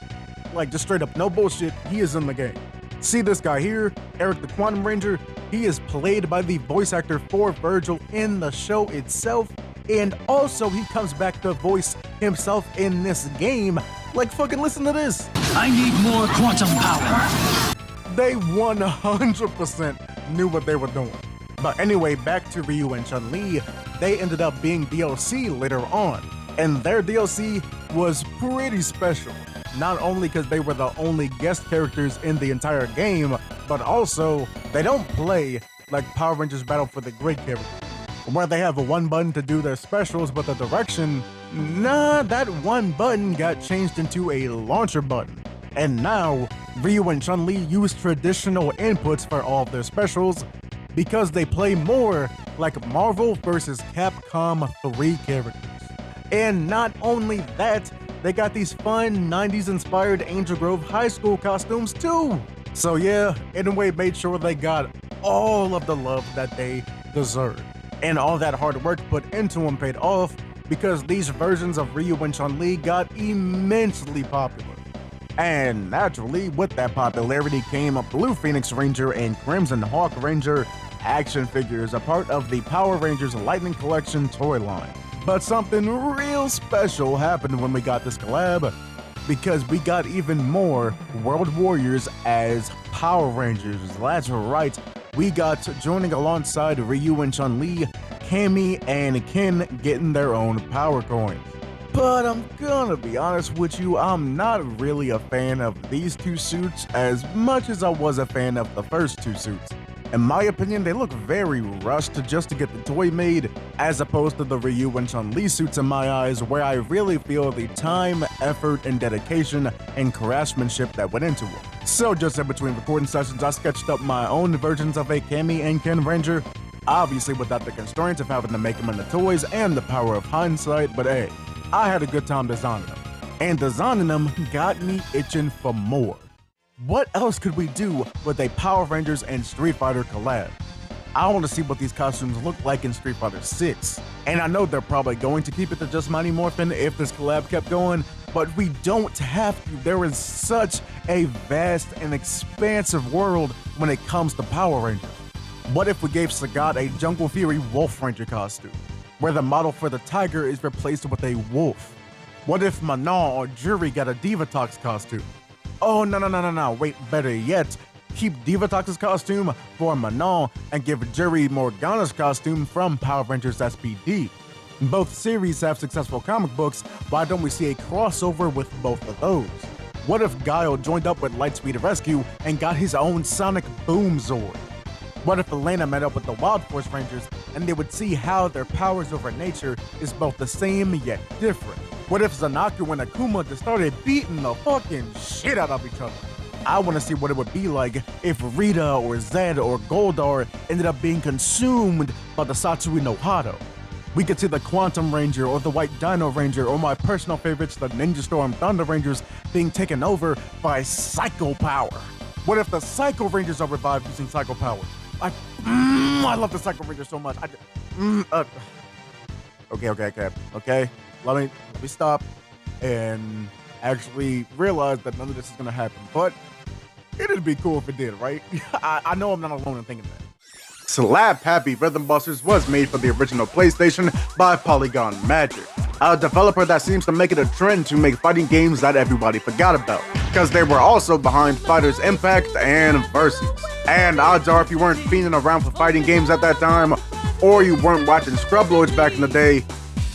Like, just straight up, no bullshit, he is in the game. See this guy here, Eric the Quantum Ranger, he is played by the voice actor for Virgil in the show itself, and also he comes back to voice himself in this game. Like, fucking listen to this. I need more quantum power. They 100% knew what they were doing. But anyway, back to Ryu and Chun-Li, they ended up being DLC later on, and their DLC was pretty special. Not only because they were the only guest characters in the entire game, but also they don't play like Power Rangers Battle for the Grid characters, where they have a one button to do their specials, but the direction, nah, that one button got changed into a launcher button. And now, Ryu and Chun-Li use traditional inputs for all of their specials because they play more like Marvel vs. Capcom 3 characters. And not only that, they got these fun 90s inspired Angel Grove high school costumes too. So yeah, in a way made sure they got all of the love that they deserved. And all that hard work put into them paid off because these versions of Ryu and Chun-Li got immensely popular. And naturally, with that popularity came a Blue Phoenix Ranger and Crimson Hawk Ranger action figures, a part of the Power Rangers Lightning Collection toy line. But something real special happened when we got this collab, because we got even more World Warriors as Power Rangers. That's right, we got joining alongside Ryu and Chun-Li, Cammy and Ken getting their own power coins. But I'm gonna be honest with you, I'm not really a fan of these two suits as much as I was a fan of the first two suits. In my opinion, they look very rushed just to get the toy made, as opposed to the Ryu and Chun-Li suits in my eyes, where I really feel the time, effort, and dedication and craftsmanship that went into it. So just in between recording sessions, I sketched up my own versions of a Cammy and Ken Ranger, obviously without the constraints of having to make them into toys and the power of hindsight, but hey, I had a good time designing them. And designing them got me itching for more. What else could we do with a Power Rangers and Street Fighter collab? I want to see what these costumes look like in Street Fighter 6. And I know they're probably going to keep it to just Mighty Morphin if this collab kept going, But we don't have to. There is such a vast and expansive world when it comes to Power Rangers. What if we gave Sagat a Jungle Fury Wolf Ranger costume, where the model for the tiger is replaced with a wolf? What if Manon or Jury got a Divatox costume? Oh, no. Wait, better yet, keep Divatox's costume for Manon and give Jury Morgana's costume from Power Rangers SPD. Both series have successful comic books, why don't we see a crossover with both of those? What if Guile joined up with Lightspeed Rescue and got his own Sonic Boom Zord? What if Elena met up with the Wild Force Rangers and they would see how their powers over nature is both the same yet different? What if Zanaku and Akuma just started beating the fucking shit out of each other? I want to see what it would be like if Rita or Zed or Goldar ended up being consumed by the Satsui no Hado. We could see the Quantum Ranger or the White Dino Ranger or my personal favorites, the Ninja Storm Thunder Rangers, being taken over by Psycho Power. What if the Psycho Rangers are revived using Psycho Power? I love the Psycho Rangers so much. Okay. Let me stop and actually realize that none of this is gonna happen. But it'd be cool if it did, right? I know I'm not alone in thinking that. Slap Happy Rhythm Busters was made for the original PlayStation by Polygon Magic, a developer that seems to make it a trend to make fighting games that everybody forgot about, because they were also behind Fighters Impact and Versus. And odds are, if you weren't fiending around for fighting games at that time, or you weren't watching Scrub Lords back in the day,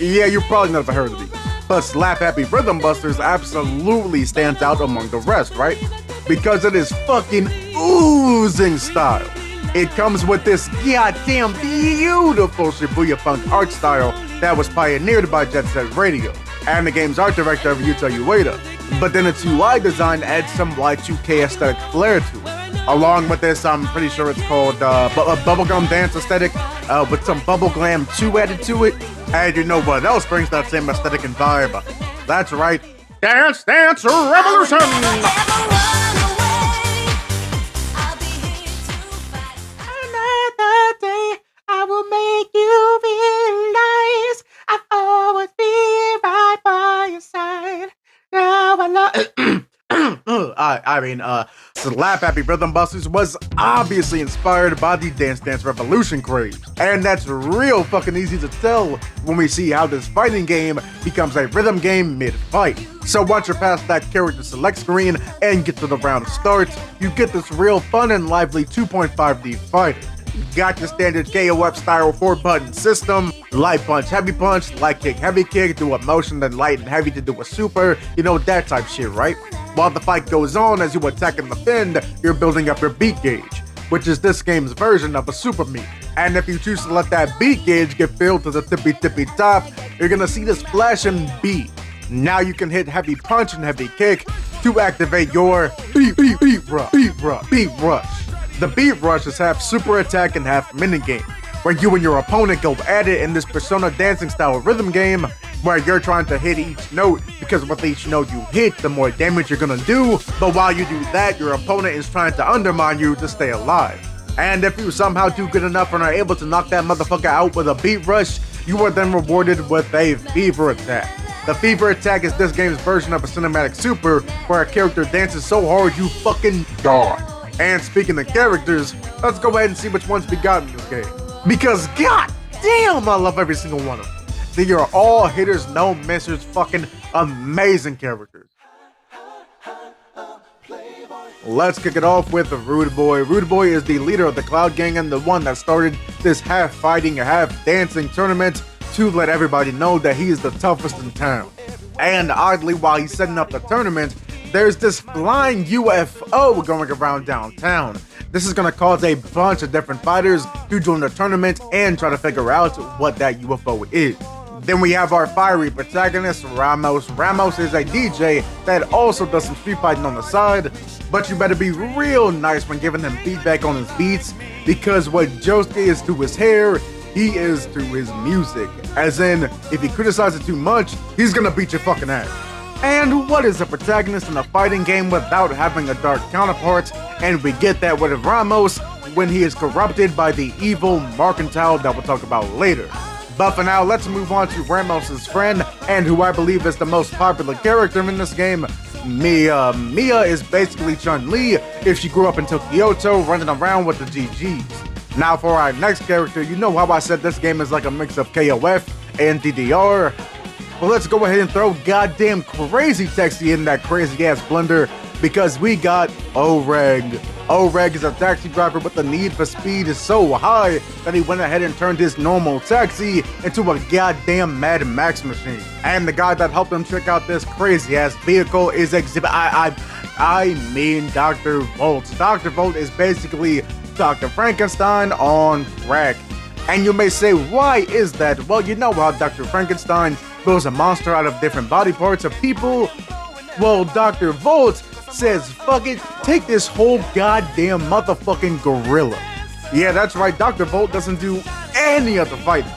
yeah, you probably never heard of these. But Slap Happy Rhythm Busters absolutely stands out among the rest, right? Because it is fucking oozing style. It comes with this goddamn beautiful Shibuya Punk art style that was pioneered by Jet Set Radio, and the game's art director Ryuta Ueda. But then its UI design adds some Y2K aesthetic flair to it. Along with this, I'm pretty sure it's called a bubblegum dance aesthetic with some bubbleglam 2 added to it. And you know what else brings that same aesthetic and vibe? That's right, Dance Dance Revolution! I will make you realize I'll always be right by your side. Now Slap Happy Rhythm Busters was obviously inspired by the Dance Dance Revolution craze. And that's real fucking easy to tell when we see how this fighting game becomes a rhythm game mid-fight. So once you're past that character select screen and get to the round start, you get this real fun and lively 2.5D fighter. Got your standard KOF style 4-button system, light punch, heavy punch, light kick, heavy kick, do a motion, then light and heavy to do a super, you know, that type shit, right? While the fight goes on, as you attack and defend, you're building up your beat gauge, which is this game's version of a super meter. And if you choose to let that beat gauge get filled to the tippy top, you're gonna see this flashing beat. Now you can hit heavy punch and heavy kick to activate your beat rush. The beat rush is half super attack and half minigame, where you and your opponent go at it in this Persona dancing style rhythm game, where you're trying to hit each note, because with each note you hit, the more damage you're gonna do, but while you do that, your opponent is trying to undermine you to stay alive. And if you somehow do good enough and are able to knock that motherfucker out with a beat rush, you are then rewarded with a fever attack. The fever attack is this game's version of a cinematic super, where a character dances so hard you fucking die. And speaking of characters, let's go ahead and see which ones we got in this game. Because god damn, I love every single one of them. They are all hitters, no missers, fucking amazing characters. Let's kick it off with Rude Boy. Rude Boy is the leader of the Cloud Gang and the one that started this half fighting, half dancing tournament to let everybody know that he is the toughest in town. And oddly, while he's setting up the tournament, there's this flying UFO going around downtown. This is gonna cause a bunch of different fighters to join the tournament and try to figure out what that UFO is. Then we have our fiery protagonist, Ramos. Ramos is a DJ that also does some street fighting on the side, but you better be real nice when giving him feedback on his beats, because what Josuke is to his hair, he is to his music. As in, if you criticize it too much, he's gonna beat your fucking ass. And what is a protagonist in a fighting game without having a dark counterpart? And we get that with Ramos when he is corrupted by the evil Mercantile that we'll talk about later. But for now, let's move on to Ramos' friend, and who I believe is the most popular character in this game, Mia. Mia is basically Chun-Li if she grew up in Kyoto running around with the GGs. Now for our next character, you know how I said this game is like a mix of KOF and DDR? Well, let's go ahead and throw goddamn Crazy Taxi in that crazy ass blender, because we got Oreg. Oreg is a taxi driver, but the need for speed is so high that he went ahead and turned his normal taxi into a goddamn Mad Max machine. And the guy that helped him check out this crazy ass vehicle is I mean Dr. Volt. Dr. Volt is basically Dr. Frankenstein on crack. And you may say, why is that? Well, you know how Dr. Frankenstein builds a monster out of different body parts of people? Well, Dr. Volt says, fuck it, take this whole goddamn motherfucking gorilla. Yeah, that's right, Dr. Volt doesn't do any of the fighting.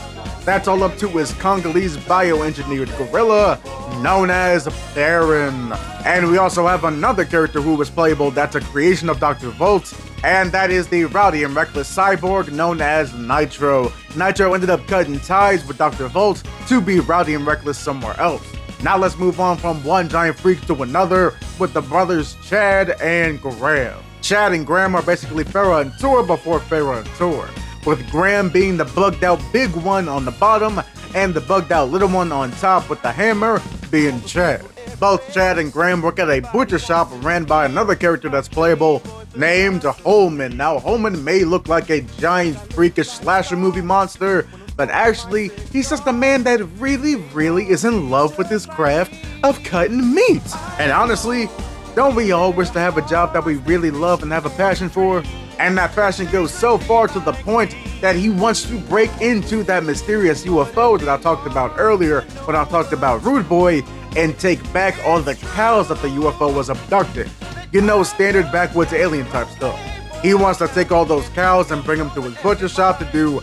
That's all up to his Congolese bioengineered gorilla, known as Baron. And we also have another character who was playable that's a creation of Dr. Volt, and that is the rowdy and reckless cyborg known as Nitro. Nitro ended up cutting ties with Dr. Volt to be rowdy and reckless somewhere else. Now let's move on from one giant freak to another with the brothers Chad and Graham. Chad and Graham are basically Farrah and Tor before Farrah and Tor, with Graham being the bugged out big one on the bottom and the bugged out little one on top, with the hammer being Chad. Both Chad and Graham work at a butcher shop ran by another character that's playable named Holman. Now Holman may look like a giant freakish slasher movie monster, but actually, he's just a man that really is in love with his craft of cutting meat. And honestly, don't we all wish to have a job that we really love and have a passion for? And that passion goes so far to the point that he wants to break into that mysterious UFO that I talked about earlier when I talked about Rude Boy and take back all the cows that the UFO was abducted. You know, standard backwoods alien type stuff. He wants to take all those cows and bring them to his butcher shop to do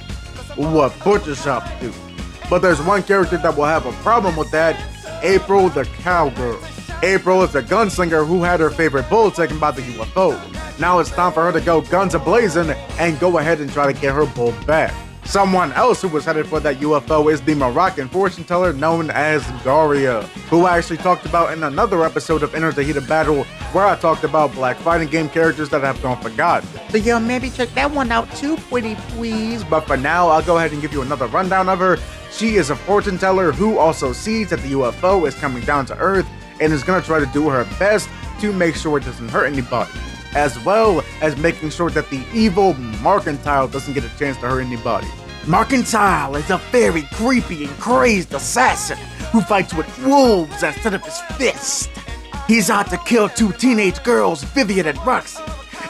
what butcher shops do. But there's one character that will have a problem with that, April the Cowgirl. April is a gunslinger who had her favorite bull taken by the UFO. Now it's time for her to go guns a-blazing and go ahead and try to get her bull back. Someone else who was headed for that UFO is the Moroccan fortune teller known as Daria, who I actually talked about in another episode of Enter the Heat of Battle, where I talked about black fighting game characters that have gone forgotten. So yo, maybe check that one out too, pretty please. But for now, I'll go ahead and give you another rundown of her. She is a fortune teller who also sees that the UFO is coming down to Earth and is gonna try to do her best to make sure it doesn't hurt anybody, as well as making sure that the evil Mercantile doesn't get a chance to hurt anybody. Mercantile is a very creepy and crazed assassin who fights with wolves instead of his fist. He's out to kill two teenage girls, Vivian and Roxy.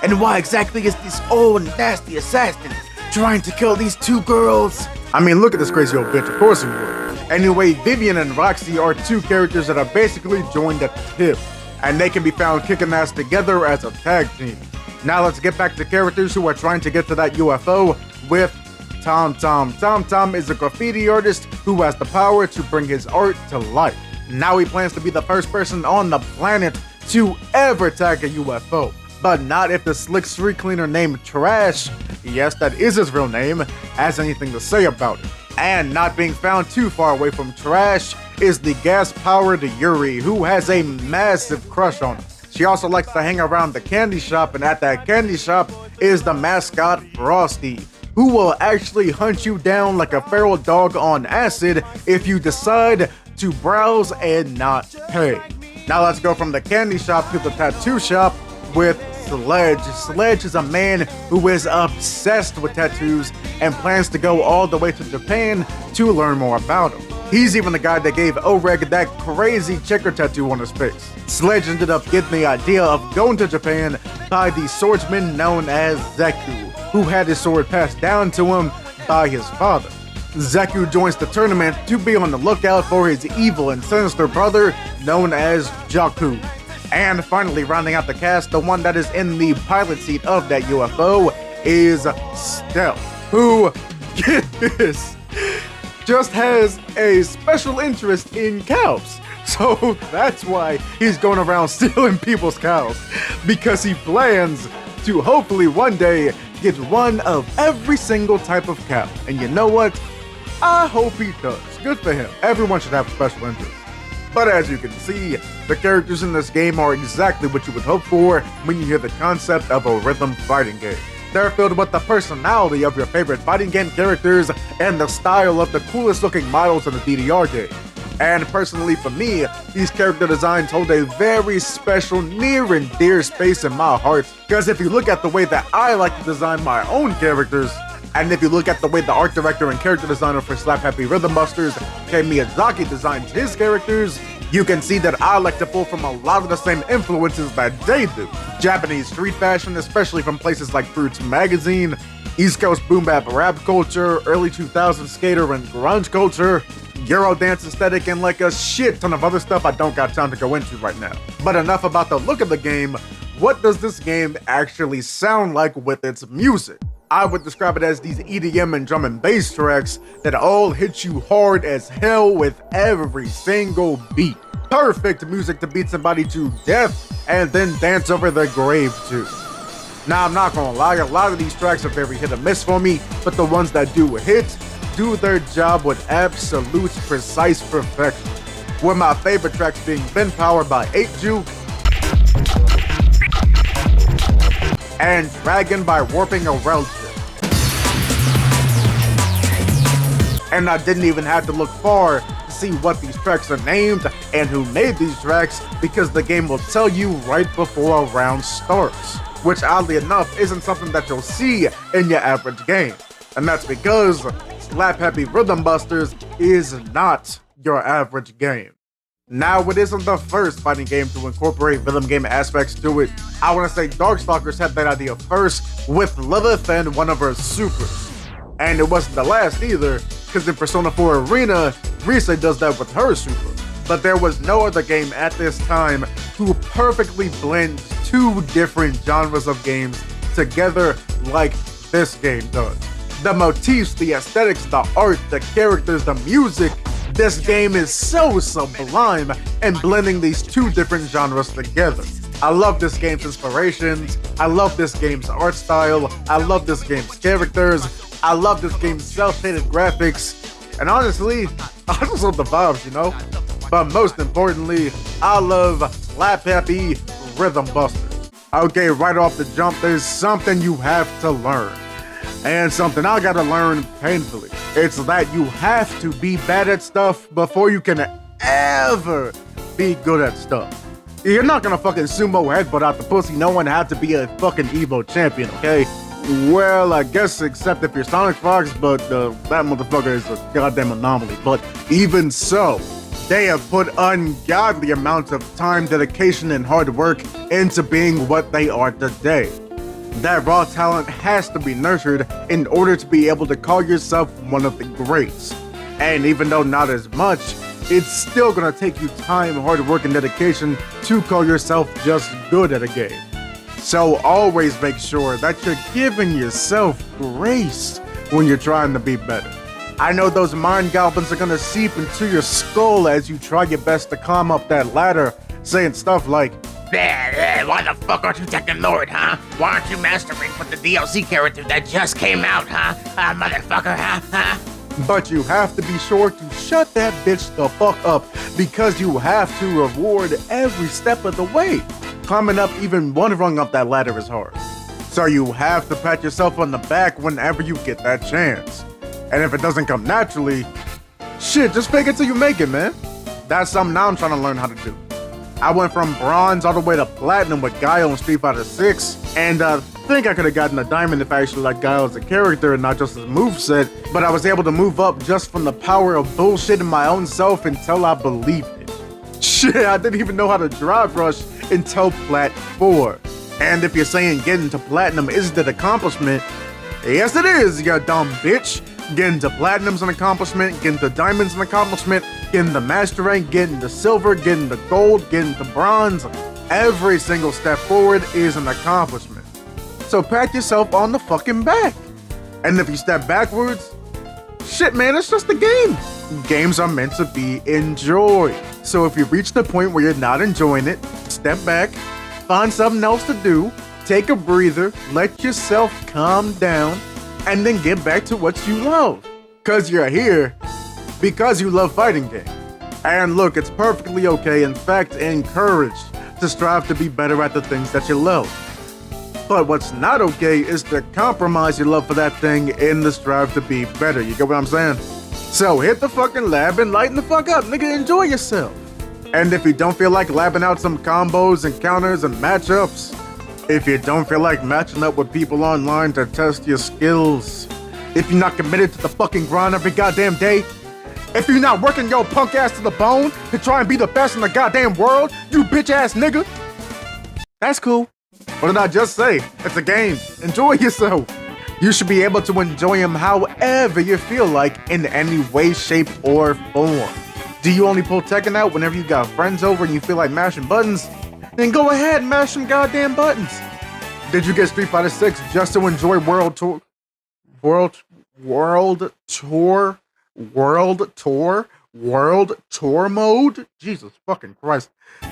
And why exactly is this old nasty assassin trying to kill these two girls? I mean, look at this crazy old bitch, of course he would. Anyway, Vivian and Roxy are two characters that are basically joined at the hip, and they can be found kicking ass together as a tag team. Now let's get back to characters who are trying to get to that UFO with Tom Tom. Tom Tom is a graffiti artist who has the power to bring his art to life. Now he plans to be the first person on the planet to ever tag a UFO, but not if the slick street cleaner named Trash, yes, that is his real name, has anything to say about it. And not being found too far away from Trash is the gas-powered Yuri, who has a massive crush on him. She also likes to hang around the candy shop, and at that candy shop is the mascot Frosty, who will actually hunt you down like a feral dog on acid if you decide to browse and not pay. Now let's go from the candy shop to the tattoo shop with Sledge. Sledge is a man who is obsessed with tattoos and plans to go all the way to Japan to learn more about them. He's even the guy that gave Oreg that crazy checker tattoo on his face. Sledge ended up getting the idea of going to Japan by the swordsman known as Zeku, who had his sword passed down to him by his father. Zeku joins the tournament to be on the lookout for his evil and sinister brother known as Jakku. And finally, rounding out the cast, the one that is in the pilot seat of that UFO is Stealth, who, get this, just has a special interest in cows. So that's why he's going around stealing people's cows, because he plans to hopefully one day get one of every single type of cow. And you know what? I hope he does. Good for him. Everyone should have a special interest. But as you can see, the characters in this game are exactly what you would hope for when you hear the concept of a rhythm fighting game. They're filled with the personality of your favorite fighting game characters and the style of the coolest looking models in the DDR game. And personally for me, these character designs hold a very special near and dear space in my heart, because if you look at the way that I like to design my own characters, and if you look at the way the art director and character designer for Slap Happy Rhythm Busters, Kei Miyazaki, designs his characters, you can see that I like to pull from a lot of the same influences that they do. Japanese street fashion, especially from places like Fruits Magazine, East Coast boom bap rap culture, early 2000s skater and grunge culture, Eurodance aesthetic, and like a shit ton of other stuff I don't got time to go into right now. But enough about the look of the game. What does this game actually sound like with its music? I would describe it as these EDM and drum and bass tracks that all hit you hard as hell with every single beat. Perfect music to beat somebody to death and then dance over their grave to. Now, I'm not gonna lie, a lot of these tracks are very hit or miss for me, but the ones that do hit do their job with absolute precise perfection. With my favorite tracks being Ben Power by 8Juke and Dragon by Warping a Relative. And I didn't even have to look far to see what these tracks are named and who made these tracks, because the game will tell you right before a round starts, which oddly enough isn't something that you'll see in your average game. And that's because Slap Happy Rhythm Busters is not your average game. Now, it isn't the first fighting game to incorporate rhythm game aspects to it. I want to say Darkstalkers had that idea first with Lilith and one of her supers. And it wasn't the last either, because in Persona 4 Arena, Rise does that with her super. But there was no other game at this time who perfectly blends two different genres of games together like this game does. The motifs, the aesthetics, the art, the characters, the music. This game is so sublime and blending these two different genres together. I love this game's inspirations. I love this game's art style. I love this game's characters. I love this game's cel-shaded graphics. And honestly, I just love the vibes, you know? But most importantly, I love Slap Happy Rhythm Busters. Okay, right off the jump, there's something you have to learn. And something I gotta learn painfully. It's that you have to be bad at stuff before you can ever be good at stuff. You're not gonna fucking sumo headbutt out the pussy knowing how to be a fucking Evo champion, okay? Well, I guess except if you're Sonic Fox, but that motherfucker is a goddamn anomaly. But even so, they have put ungodly amounts of time, dedication, and hard work into being what they are today. That raw talent has to be nurtured in order to be able to call yourself one of the greats. And even though not as much, it's still gonna take you time, hard work, and dedication to call yourself just good at a game. So always make sure that you're giving yourself grace when you're trying to be better. I know those mind goblins are gonna seep into your skull as you try your best to climb up that ladder, saying stuff like, Why the fuck aren't you taking Lord, huh? Why aren't you mastering with the DLC character that just came out, huh? Motherfucker, huh? But you have to be sure to shut that bitch the fuck up, because you have to reward every step of the way. Climbing up even one rung up that ladder is hard. So you have to pat yourself on the back whenever you get that chance. And if it doesn't come naturally, shit, just fake it till you make it, man. That's something I'm trying to learn how to do. I went from bronze all the way to platinum with Guile in Street Fighter 6, and I think I could have gotten a diamond if I actually liked Guile as a character and not just his moveset, but I was able to move up just from the power of bullshitting my own self until I believed it. Shit, I didn't even know how to drive rush until Plat 4. And if you're saying getting to platinum isn't an accomplishment, yes it is, you dumb bitch. Getting to platinum's an accomplishment, getting to diamond's an accomplishment, getting the master rank, getting to silver, getting to gold, getting to bronze. Every single step forward is an accomplishment. So pat yourself on the fucking back. And if you step backwards, shit man, it's just a game. Games are meant to be enjoyed. So if you reach the point where you're not enjoying it, step back, find something else to do, take a breather, let yourself calm down, and then get back to what you love. Cause you're here because you love fighting games. And look, it's perfectly okay, in fact, encouraged to strive to be better at the things that you love. But what's not okay is to compromise your love for that thing in the strive to be better. You get what I'm saying? So hit the fucking lab and lighten the fuck up, nigga. Enjoy yourself. And if you don't feel like labbing out some combos and counters and matchups, if you don't feel like matching up with people online to test your skills, if you're not committed to the fucking grind every goddamn day, if you're not working your punk ass to the bone to try and be the best in the goddamn world, you bitch ass nigga, that's cool. What did I just say? It's a game. Enjoy yourself. You should be able to enjoy them however you feel like, in any way, shape, or form. Do you only pull Tekken out whenever you got friends over and you feel like mashing buttons? Then go ahead and mash some goddamn buttons. Did you get Street Fighter 6 just to enjoy World Tour mode? Jesus fucking Christ.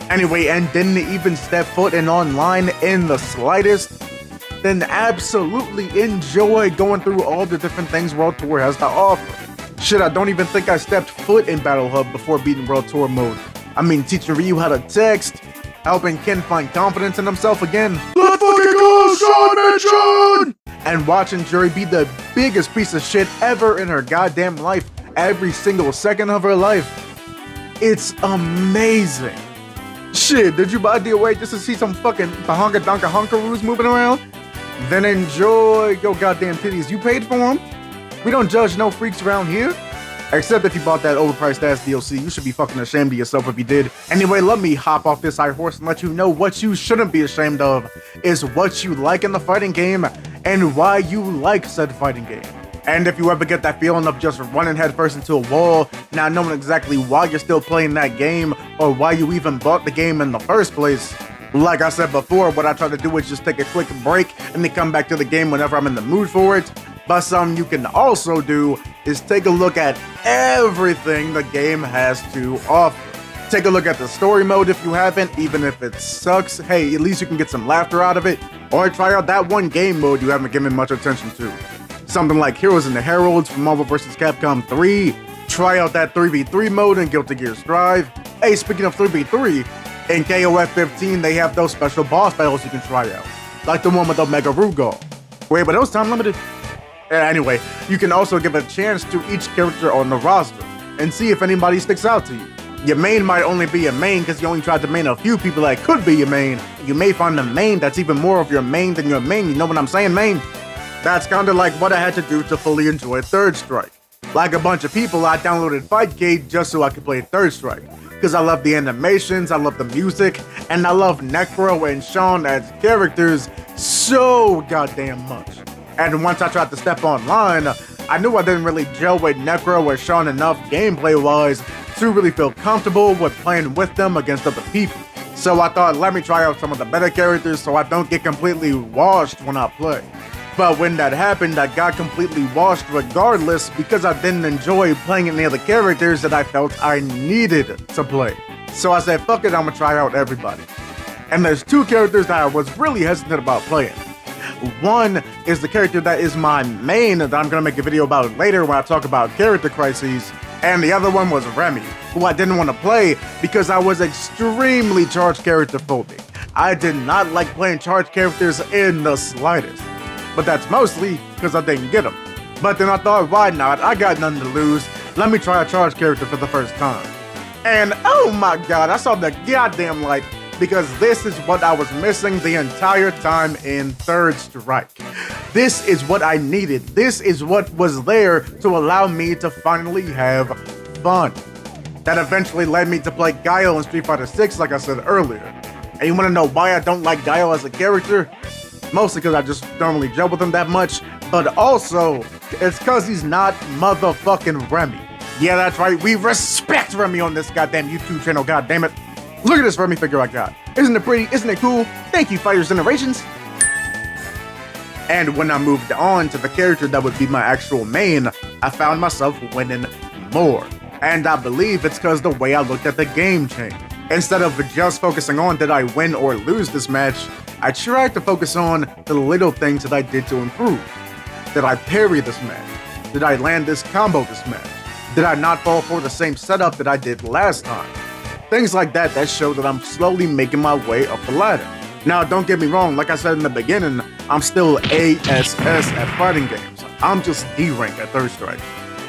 Anyway, and didn't even step foot in online in the slightest? Then absolutely enjoy going through all the different things World Tour has to offer. Shit, I don't even think I stepped foot in Battle Hub before beating World Tour mode. I mean, teaching Ryu how to text, helping Ken find confidence in himself again. Let's fucking go, Sean! And watching Jury be the biggest piece of shit ever in her goddamn life, every single second of her life. It's amazing. Shit, did you buy DOA just to see some fucking Bahanga Donka Honkaroos moving around? Then enjoy your goddamn titties. You paid for them. We don't judge no freaks around here. Except if you bought that overpriced ass DLC, you should be fucking ashamed of yourself if you did. Anyway, let me hop off this high horse and let you know what you shouldn't be ashamed of is what you like in the fighting game and why you like said fighting game. And if you ever get that feeling of just running headfirst into a wall, not knowing exactly why you're still playing that game or why you even bought the game in the first place, like I said before, what I try to do is just take a quick break and then come back to the game whenever I'm in the mood for it. But something you can also do is take a look at everything the game has to offer. Take a look at the story mode if you haven't, even if it sucks. Hey, at least you can get some laughter out of it. Or try out that one game mode you haven't given much attention to. Something like Heroes and the Heralds from Marvel vs. Capcom 3. Try out that 3v3 mode in Guilty Gear Strive. Hey, speaking of 3v3, in KOF 15 they have those special boss battles you can try out. Like the one with Omega Rugal. Wait, but those time limited? Anyway, you can also give a chance to each character on the roster and see if anybody sticks out to you. Your main might only be your main because you only tried to main a few people that could be your main. You may find a main that's even more of your main than your main. You know what I'm saying, main? That's kinda like what I had to do to fully enjoy Third Strike. Like a bunch of people, I downloaded Fightcade just so I could play Third Strike. Because I love the animations, I love the music, and I love Necro and Sean as characters so goddamn much. And once I tried to step online, I knew I didn't really gel with Necro or Sean enough gameplay-wise to really feel comfortable with playing with them against other people. So I thought, let me try out some of the better characters so I don't get completely washed when I play. But when that happened, I got completely washed regardless because I didn't enjoy playing any of the characters that I felt I needed to play. So I said, fuck it, I'm gonna try out everybody. And there's two characters that I was really hesitant about playing. One is the character that is my main that I'm gonna make a video about later when I talk about character crises. And the other one was Remy, who I didn't want to play because I was extremely charged character phobic. I did not like playing charged characters in the slightest. But that's mostly because I didn't get them. But then I thought, why not? I got nothing to lose. Let me try a charged character for the first time. And oh my god, I saw the goddamn light because this is what I was missing the entire time in Third Strike. This is what I needed. This is what was there to allow me to finally have fun. That eventually led me to play Guile in Street Fighter 6 like I said earlier. And you wanna know why I don't like Guile as a character? Mostly because I just don't really gel with him that much, but also, it's because he's not motherfucking Remy. Yeah, that's right, we respect Remy on this goddamn YouTube channel, goddammit. Look at this Remy figure I got. Isn't it pretty? Isn't it cool? Thank you, Fighters Generations. And when I moved on to the character that would be my actual main, I found myself winning more. And I believe it's because the way I looked at the game changed. Instead of just focusing on did I win or lose this match, I tried to focus on the little things that I did to improve. Did I parry this match? Did I land this combo this match? Did I not fall for the same setup that I did last time? Things like that show that I'm slowly making my way up the ladder. Now, don't get me wrong, like I said in the beginning, I'm still ASS at fighting games. I'm just D rank at Third Strike.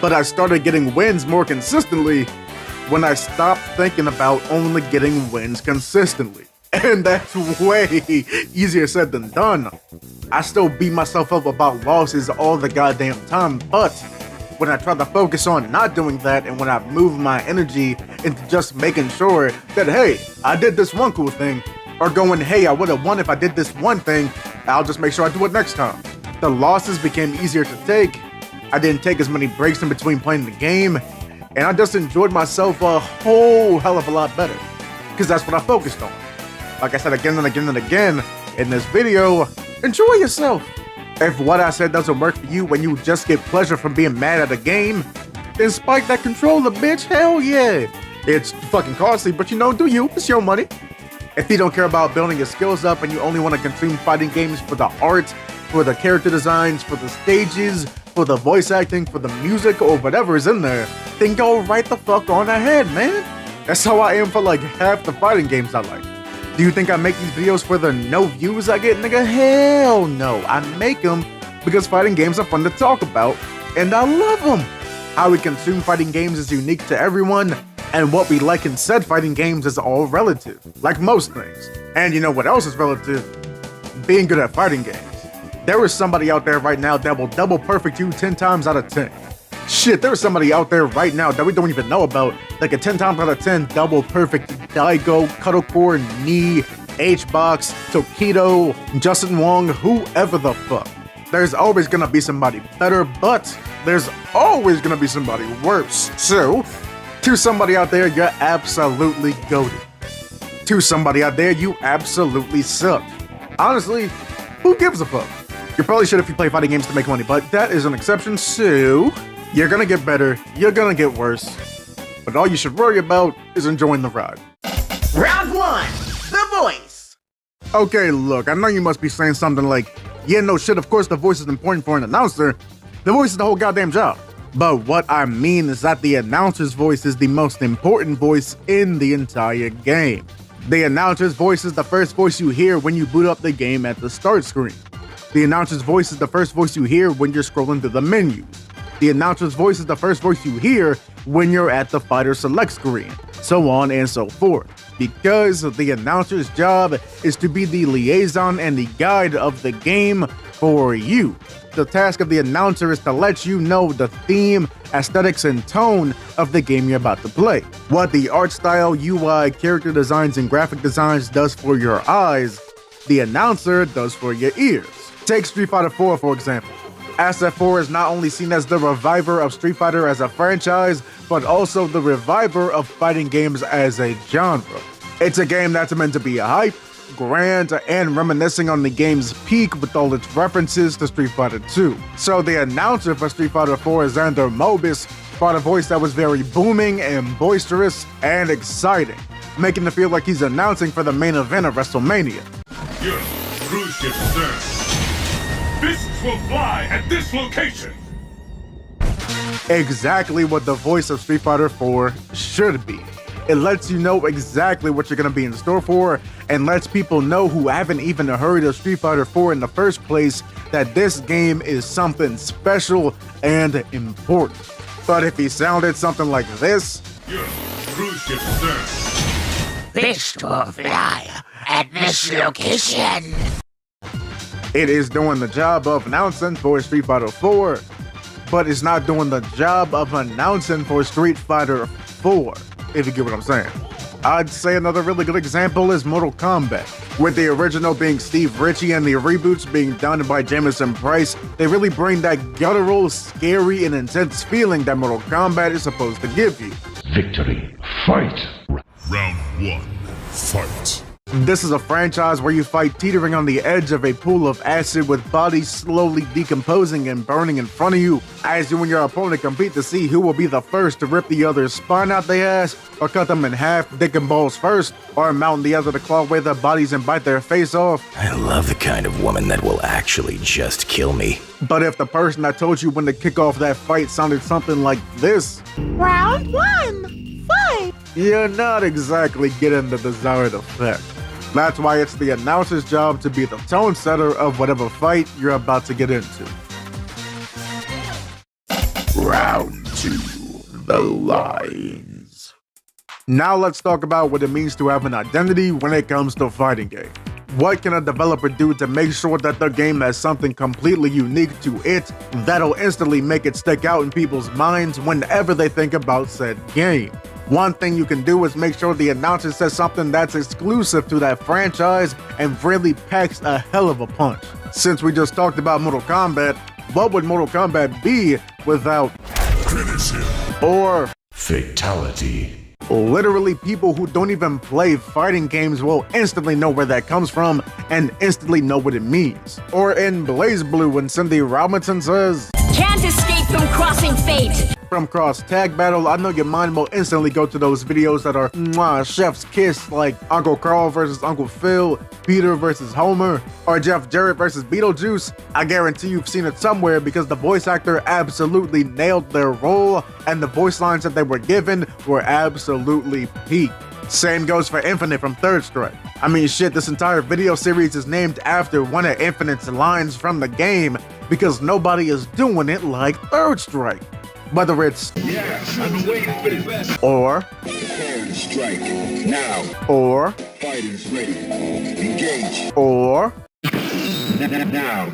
But I started getting wins more consistently when I stopped thinking about only getting wins consistently. And that's way easier said than done. I still beat myself up about losses all the goddamn time, but when I try to focus on not doing that and when I move my energy into just making sure that, hey, I did this one cool thing, or going, hey, I would have won if I did this one thing, I'll just make sure I do it next time. The losses became easier to take. I didn't take as many breaks in between playing the game, and I just enjoyed myself a whole hell of a lot better, because that's what I focused on. Like I said again and again and again in this video, enjoy yourself. If what I said doesn't work for you when you just get pleasure from being mad at a game, then spike that controller, bitch, hell yeah. It's fucking costly, but you know, do you, it's your money. If you don't care about building your skills up and you only want to consume fighting games for the art, for the character designs, for the stages, for the voice acting, for the music, or whatever is in there, then go right the fuck on ahead, man. That's how I am for like half the fighting games I like. Do you think I make these videos for the no views I get, nigga? Hell no. I make them because fighting games are fun to talk about, and I love them. How we consume fighting games is unique to everyone, and what we like in said fighting games is all relative, like most things. And you know what else is relative? Being good at fighting games. There is somebody out there right now that will double perfect you 10 times out of 10. Shit, there is somebody out there right now that we don't even know about that can 10 times out of 10 double perfect Daigo, Cuddlecore, Knee, H-Box, Tokido, Justin Wong, whoever the fuck. There's always gonna be somebody better, but there's always gonna be somebody worse. So, to somebody out there, you're absolutely goated. To somebody out there, you absolutely suck. Honestly, who gives a fuck? You probably should if you play fighting games to make money, but that is an exception, so you're gonna get better, you're gonna get worse, but all you should worry about is enjoying the ride. Round one, the voice. Okay, look, I know you must be saying something like, yeah, no shit, of course the voice is important for an announcer. The voice is the whole goddamn job. But what I mean is that the announcer's voice is the most important voice in the entire game. The announcer's voice is the first voice you hear when you boot up the game at the start screen. The announcer's voice is the first voice you hear when you're scrolling through the menus. The announcer's voice is the first voice you hear when you're at the fighter select screen, so on and so forth. Because the announcer's job is to be the liaison and the guide of the game for you. The task of the announcer is to let you know the theme, aesthetics, and tone of the game you're about to play. What the art style, UI, character designs, and graphic designs does for your eyes, the announcer does for your ears. Take Street Fighter 4 for example. SF4 is not only seen as the reviver of Street Fighter as a franchise, but also the reviver of fighting games as a genre. It's a game that's meant to be hype, grand, and reminiscing on the game's peak with all its references to Street Fighter 2. So the announcer for Street Fighter 4 is Xander Mobus, brought a voice that was very booming and boisterous and exciting, making it feel like he's announcing for the main event of WrestleMania. Yes, cruise ship, sir. Fists will fly at this location. Exactly what the voice of Street Fighter 4 should be. It lets you know exactly what you're gonna be in store for, and lets people know who haven't even heard of Street Fighter 4 in the first place that this game is something special and important. But if he sounded something like this, Yes, cruise ship, sir. Fists will fly at this location. it is doing the job of announcing for Street Fighter 4, but it's not doing the job of announcing for Street Fighter 4, if you get what I'm saying. I'd say another really good example is Mortal Kombat. With the original being Steve Ritchie and the reboots being done by Jamison Price, they really bring that guttural, scary, and intense feeling that Mortal Kombat is supposed to give you. Victory. Fight. Round one, fight. This is a franchise where you fight teetering on the edge of a pool of acid with bodies slowly decomposing and burning in front of you as you and your opponent compete to see who will be the first to rip the other's spine out their ass, or cut them in half, dick and balls first, or mount the other to claw away their bodies and bite their face off. I love the kind of woman that will actually just kill me. But if the person that told you when to kick off that fight sounded something like this, Round 1, fight! you're not exactly getting the desired effect. That's why it's the announcer's job to be the tone setter of whatever fight you're about to get into. Round 2. The lines. Now let's talk about what it means to have an identity when it comes to a fighting game. What can a developer do to make sure that their game has something completely unique to it that'll instantly make it stick out in people's minds whenever they think about said game? One thing you can do is make sure the announcer says something that's exclusive to that franchise and really packs a hell of a punch. Since we just talked about Mortal Kombat, what would Mortal Kombat be without Criticism. or Fatality. literally people who don't even play fighting games will instantly know where that comes from and instantly know what it means. Or in BlazBlue when Cindy Robinson says, Can't escape from crossing fate. from Cross Tag Battle, I know your mind will instantly go to those videos that are mwah, chef's kiss, like Uncle Carl versus Uncle Phil, Peter versus Homer, or Jeff Jarrett versus Beetlejuice. I guarantee you've seen it somewhere because the voice actor absolutely nailed their role and the voice lines that they were given were absolutely peak. Same goes for Infinite from Third Strike. I mean shit, this entire video series is named after one of Infinite's lines from the game because nobody is doing it like Third Strike. Whether it's or Prepare to strike. Now. or Fight is ready. Engage. or Now.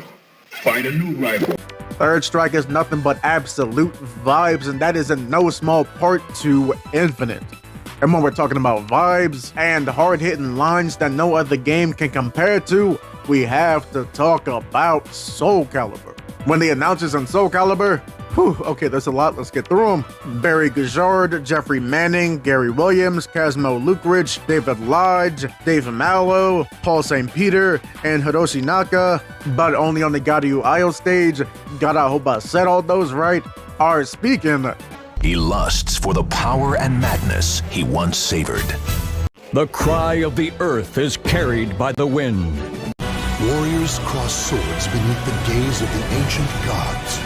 Find a new rival. Third Strike is nothing but absolute vibes, and that is in no small part to Infinite. And when we're talking about vibes and hard-hitting lines that no other game can compare to, we have to talk about Soul Calibur. When the announcers in Soul Calibur, okay, there's a lot, let's get through them. Barry Gujard, Jeffrey Manning, Gary Williams, Casmo Lukrich, David Lodge, Dave Mallow, Paul St. Peter, and Hiroshi Naka, but only on the Godu IO stage. God, I hope I said all those right, are speaking. He lusts for the power and madness he once savored. The cry of the earth is carried by the wind. Warriors cross swords beneath the gaze of the ancient gods.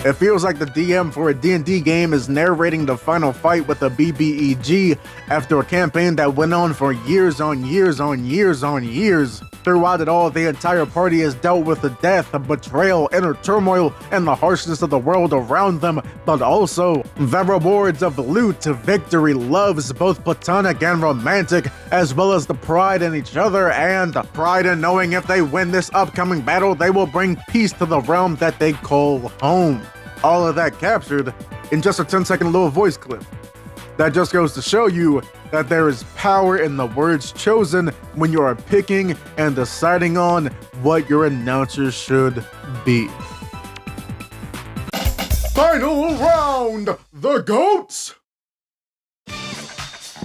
It feels like the DM for a D&D game is narrating the final fight with a BBEG after a campaign that went on for years on years on years on years. Throughout it all, the entire party has dealt with the death, betrayal, inner turmoil, and the harshness of the world around them, but also the rewards of loot, victory, loves, both platonic and romantic, as well as the pride in each other and pride in knowing if they win this upcoming battle, they will bring peace to the realm that they call home. All of that captured in just a 10-second little voice clip. That just goes to show you that there is power in the words chosen when you are picking and deciding on what your announcer should be. Final round, the GOATs!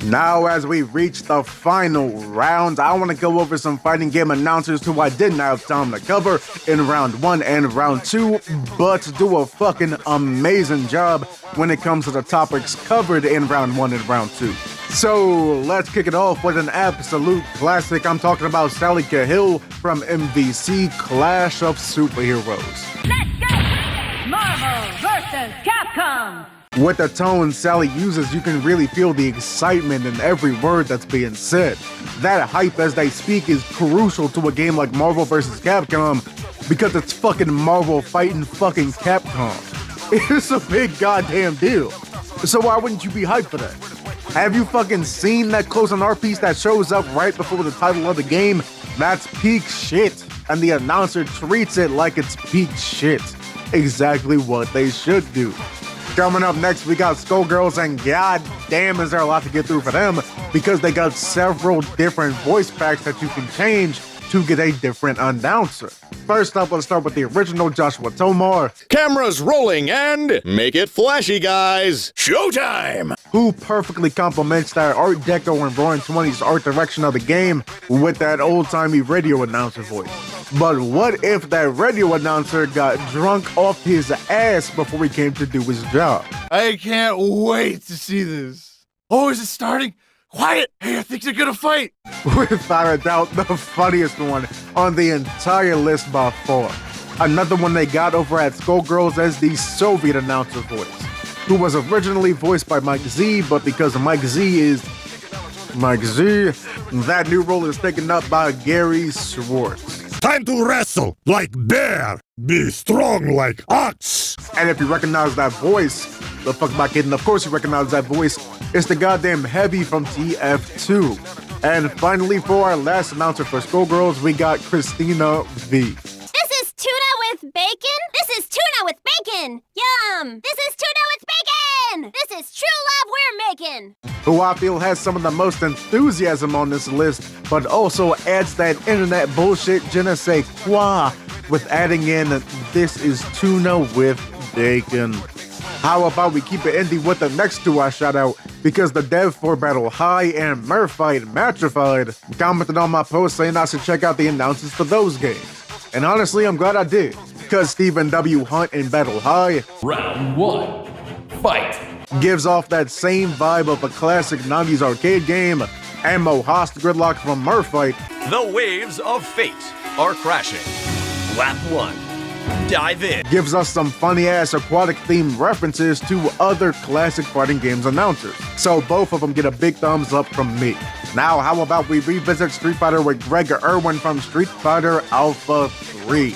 Now, as we reach the final round, I want to go over some fighting game announcers who I didn't have time to cover in round 1 and round 2, but do a fucking amazing job when it comes to the topics covered in round 1 and round 2. So, let's kick it off with an absolute classic. I'm talking about Sally Cahill from MVC Clash of Superheroes. Let's go! Marvel vs. Capcom! With the tone Sally uses, you can really feel the excitement in every word that's being said. That hype as they speak is crucial to a game like Marvel vs. Capcom because it's fucking Marvel fighting fucking Capcom. It's a big goddamn deal. So why wouldn't you be hyped for that? Have you fucking seen that close-on art piece that shows up right before the title of the game? That's peak shit. And the announcer treats it like it's peak shit. Exactly what they should do. Coming up next, we got Skullgirls, and god damn is there a lot to get through for them because they got several different voice packs that you can change to get a different announcer. First up, let's start with the original Joshua Tomar. Cameras rolling and make it flashy, guys. Showtime! Who perfectly complements that Art Deco and Roaring 20s art direction of the game with that old-timey radio announcer voice. But what if that radio announcer got drunk off his ass before he came to do his job? I can't wait to see this. Oh, is it starting? Quiet! Hey, I think they're gonna fight! Without a doubt, the funniest one on the entire list by far. Another one they got over at Skullgirls as the Soviet announcer voice, who was originally voiced by Mike Z, but because Mike Z is Mike Z, that new role is taken up by Gary Schwartz. Time to wrestle like bear. Be strong like ox. And if you recognize that voice, the fuck am I kidding? Of course you recognize that voice. It's the goddamn Heavy from TF2. And finally, for our last announcer for Skullgirls, we got Christina V. This is tuna with bacon? This is tuna with bacon! Yum! This is tuna with bacon! This is true love we're making! Who I feel has some of the most enthusiasm on this list, but also adds that internet bullshit je ne sais quoi with adding in this is tuna with bacon. How about we keep it indie with the next two I shout out, because the dev for Battle High and Murphied Matrified commented on my post saying I should check out the announcers for those games. And honestly, I'm glad I did, because Stephen W. Hunt in Battle High Round 1. Fight. gives off that same vibe of a classic 90s arcade game, and Mohast Gridlock from Murphied. The waves of fate are crashing. Lap 1. Dive in. Gives us some funny-ass aquatic-themed references to other classic fighting games announcers. So both of them get a big thumbs up from me. Now, how about we revisit Street Fighter with Greg Irwin from Street Fighter Alpha 3.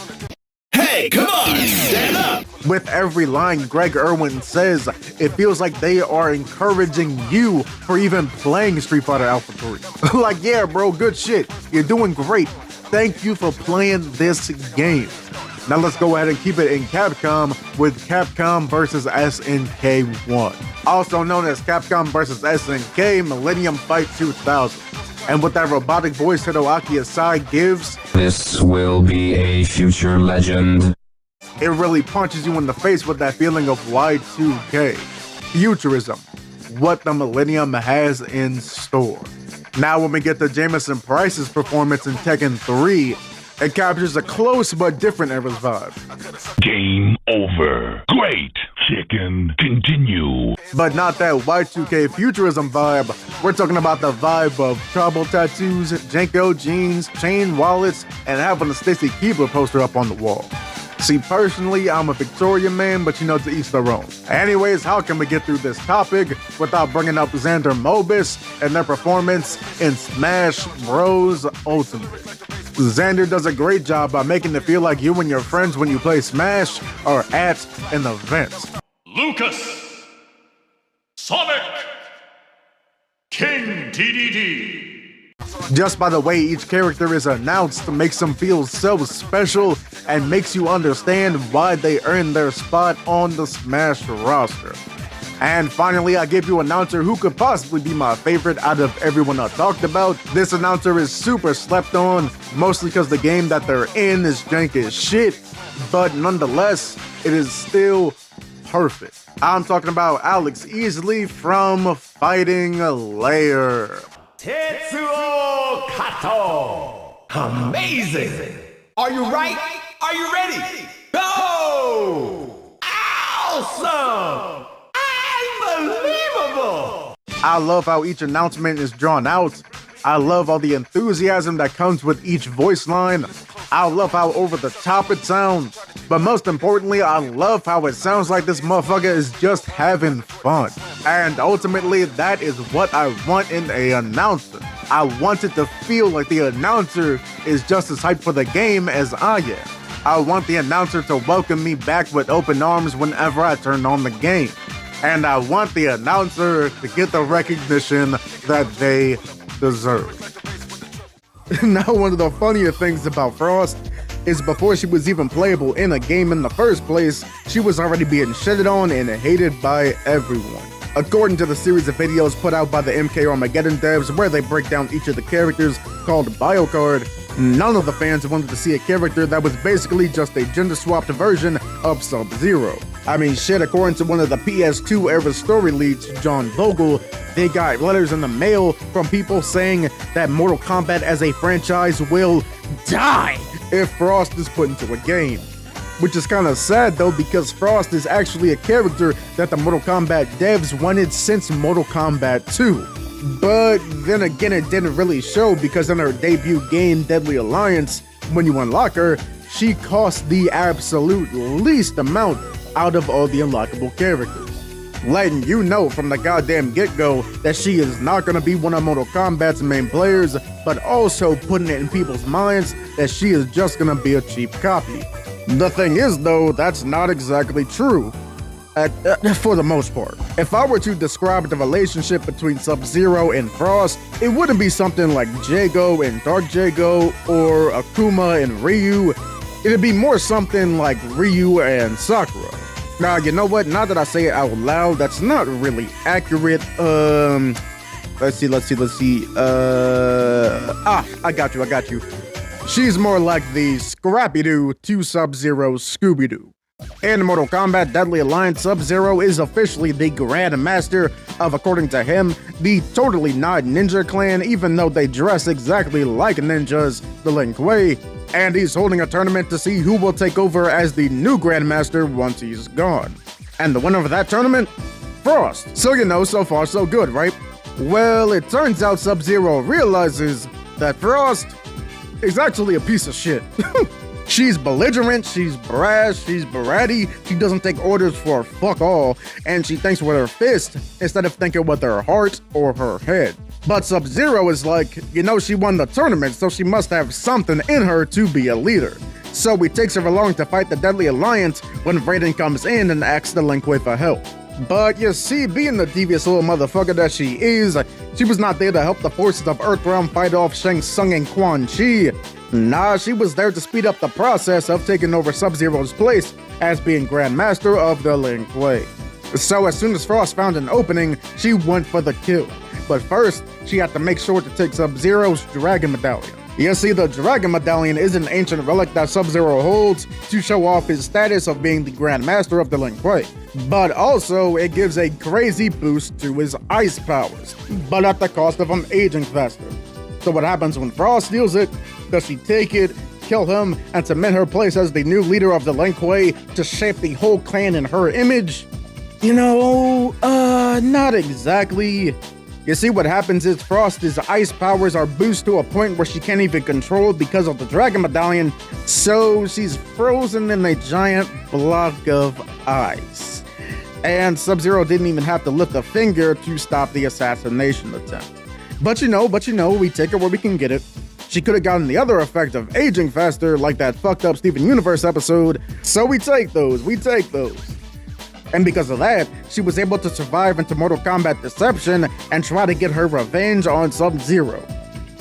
Hey, come on, stand up! With every line Greg Irwin says, it feels like they are encouraging you for even playing Street Fighter Alpha 3. Like, yeah, bro, good shit. You're doing great. Thank you for playing this game. Now let's go ahead and keep it in Capcom with Capcom vs. SNK 1. Also known as Capcom vs. SNK Millennium Fight 2000. And with that robotic voice Hideaki Asai gives, this will be a future legend. It really punches you in the face with that feeling of Y2K. Futurism. What the Millennium has in store. Now when we get to Jameson Price's performance in Tekken 3, it captures a close but different era's vibe. Game over. Great. Chicken, continue. But not that Y2K futurism vibe. We're talking about the vibe of tribal tattoos, Jenko jeans, chain wallets, and having a Stacy Keibler poster up on the wall. See, personally, I'm a Victorian man, but you know, to each their own. Anyways, how can we get through this topic without bringing up Xander Mobus and their performance in Smash Bros. Ultimate? Xander does a great job by making it feel like you and your friends when you play Smash are at an event. Lucas, Sonic, King DDD. Just by the way each character is announced makes them feel so special and makes you understand why they earned their spot on the Smash roster. And finally, I give you an announcer who could possibly be my favorite out of everyone I talked about. This announcer is super slept on, mostly because the game that they're in is jank as shit, but nonetheless, it is still perfect. I'm talking about Alex Easley from Fighting Layer. Tetsuo Kato! Amazing! Are you right? Are you ready? Go! Awesome! Unbelievable! I love how each announcement is drawn out. I love all the enthusiasm that comes with each voice line. I love how over the top it sounds. But most importantly, I love how it sounds like this motherfucker is just having fun. And ultimately, that is what I want in an announcer. I want it to feel like the announcer is just as hyped for the game as I am. I want the announcer to welcome me back with open arms whenever I turn on the game. And I want the announcer to get the recognition that they deserve. Now, one of the funnier things about Frost is before she was even playable in a game in the first place, she was already being shitted on and hated by everyone. According to the series of videos put out by the MK Armageddon devs where they break down each of the characters called Biocard, None of the fans wanted to see a character that was basically just a gender-swapped version of Sub-Zero. I mean, shit, according to one of the PS2 era story leads, John Vogel, they got letters in the mail from people saying that Mortal Kombat as a franchise will die if Frost is put into a game. Which is kind of sad though, because Frost is actually a character that the Mortal Kombat devs wanted since Mortal Kombat 2. But then again, it didn't really show, because in her debut game, Deadly Alliance, when you unlock her, she costs the absolute least amount out of all the unlockable characters. Letting you know from the goddamn get-go that she is not going to be one of Mortal Kombat's main players, but also putting it in people's minds that she is just going to be a cheap copy. The thing is though, that's not exactly true. For the most part. If I were to describe the relationship between Sub-Zero and Frost, it wouldn't be something like Jago and Dark Jago or Akuma and Ryu. It'd be more something like Ryu and Sakura. Now, you know what? Now that I say it out loud, that's not really accurate. Let's see. I got you. She's more like the Scrappy-Doo to Sub-Zero's Scooby-Doo. In Mortal Kombat Deadly Alliance, Sub-Zero is officially the Grand Master of, according to him, the totally not ninja clan, even though they dress exactly like ninjas, the Lin Kuei, and he's holding a tournament to see who will take over as the new Grand Master once he's gone. And the winner of that tournament? Frost. So you know, so far so good, right? Well, it turns out Sub-Zero realizes that Frost is actually a piece of shit. She's belligerent, she's brash, she's bratty, she doesn't take orders for fuck all, and she thinks with her fist instead of thinking with her heart or her head. But Sub-Zero is like, you know, she won the tournament, so she must have something in her to be a leader. So he takes her along to fight the Deadly Alliance when Raiden comes in and asks the Lin Kuei for help. But you see, being the devious little motherfucker that she is, she was not there to help the forces of Earthrealm fight off Shang Tsung and Quan Chi. Nah, she was there to speed up the process of taking over Sub-Zero's place as being Grand Master of the Lin Kuei. So as soon as Frost found an opening, she went for the kill. But first, she had to make sure to take Sub-Zero's Dragon Medallion. You see, the Dragon Medallion is an ancient relic that Sub-Zero holds to show off his status of being the Grand Master of the Lin Kuei. But also, it gives a crazy boost to his ice powers, but at the cost of him aging faster. So what happens when Frost steals it? Does she take it, kill him, and cement her place as the new leader of the Lin Kuei to shape the whole clan in her image? You know, not exactly. You see, what happens is Frost's ice powers are boosted to a point where she can't even control because of the Dragon Medallion, so she's frozen in a giant block of ice. And Sub-Zero didn't even have to lift a finger to stop the assassination attempt. But you know, we take it where we can get it. She could have gotten the other effect of aging faster, like that fucked up Steven Universe episode, so we take those. And because of that, she was able to survive into Mortal Kombat Deception and try to get her revenge on Sub-Zero.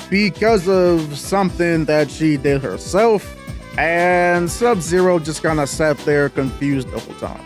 Because of something that she did herself, and Sub-Zero just kinda sat there confused the whole time.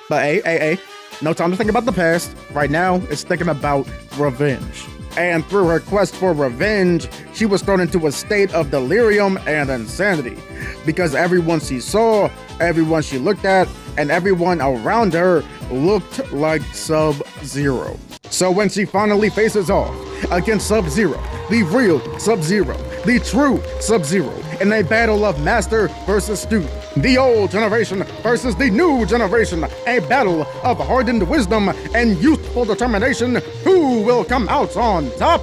But hey, no time to think about the past. Right now, it's thinking about revenge. And through her quest for revenge, she was thrown into a state of delirium and insanity. Because everyone she saw, everyone she looked at, and everyone around her looked like Sub-Zero. So when she finally faces off against Sub-Zero, the real Sub-Zero, the true Sub-Zero, in a battle of master versus student, the old generation versus the new generation, a battle of hardened wisdom and youthful determination, who will come out on top?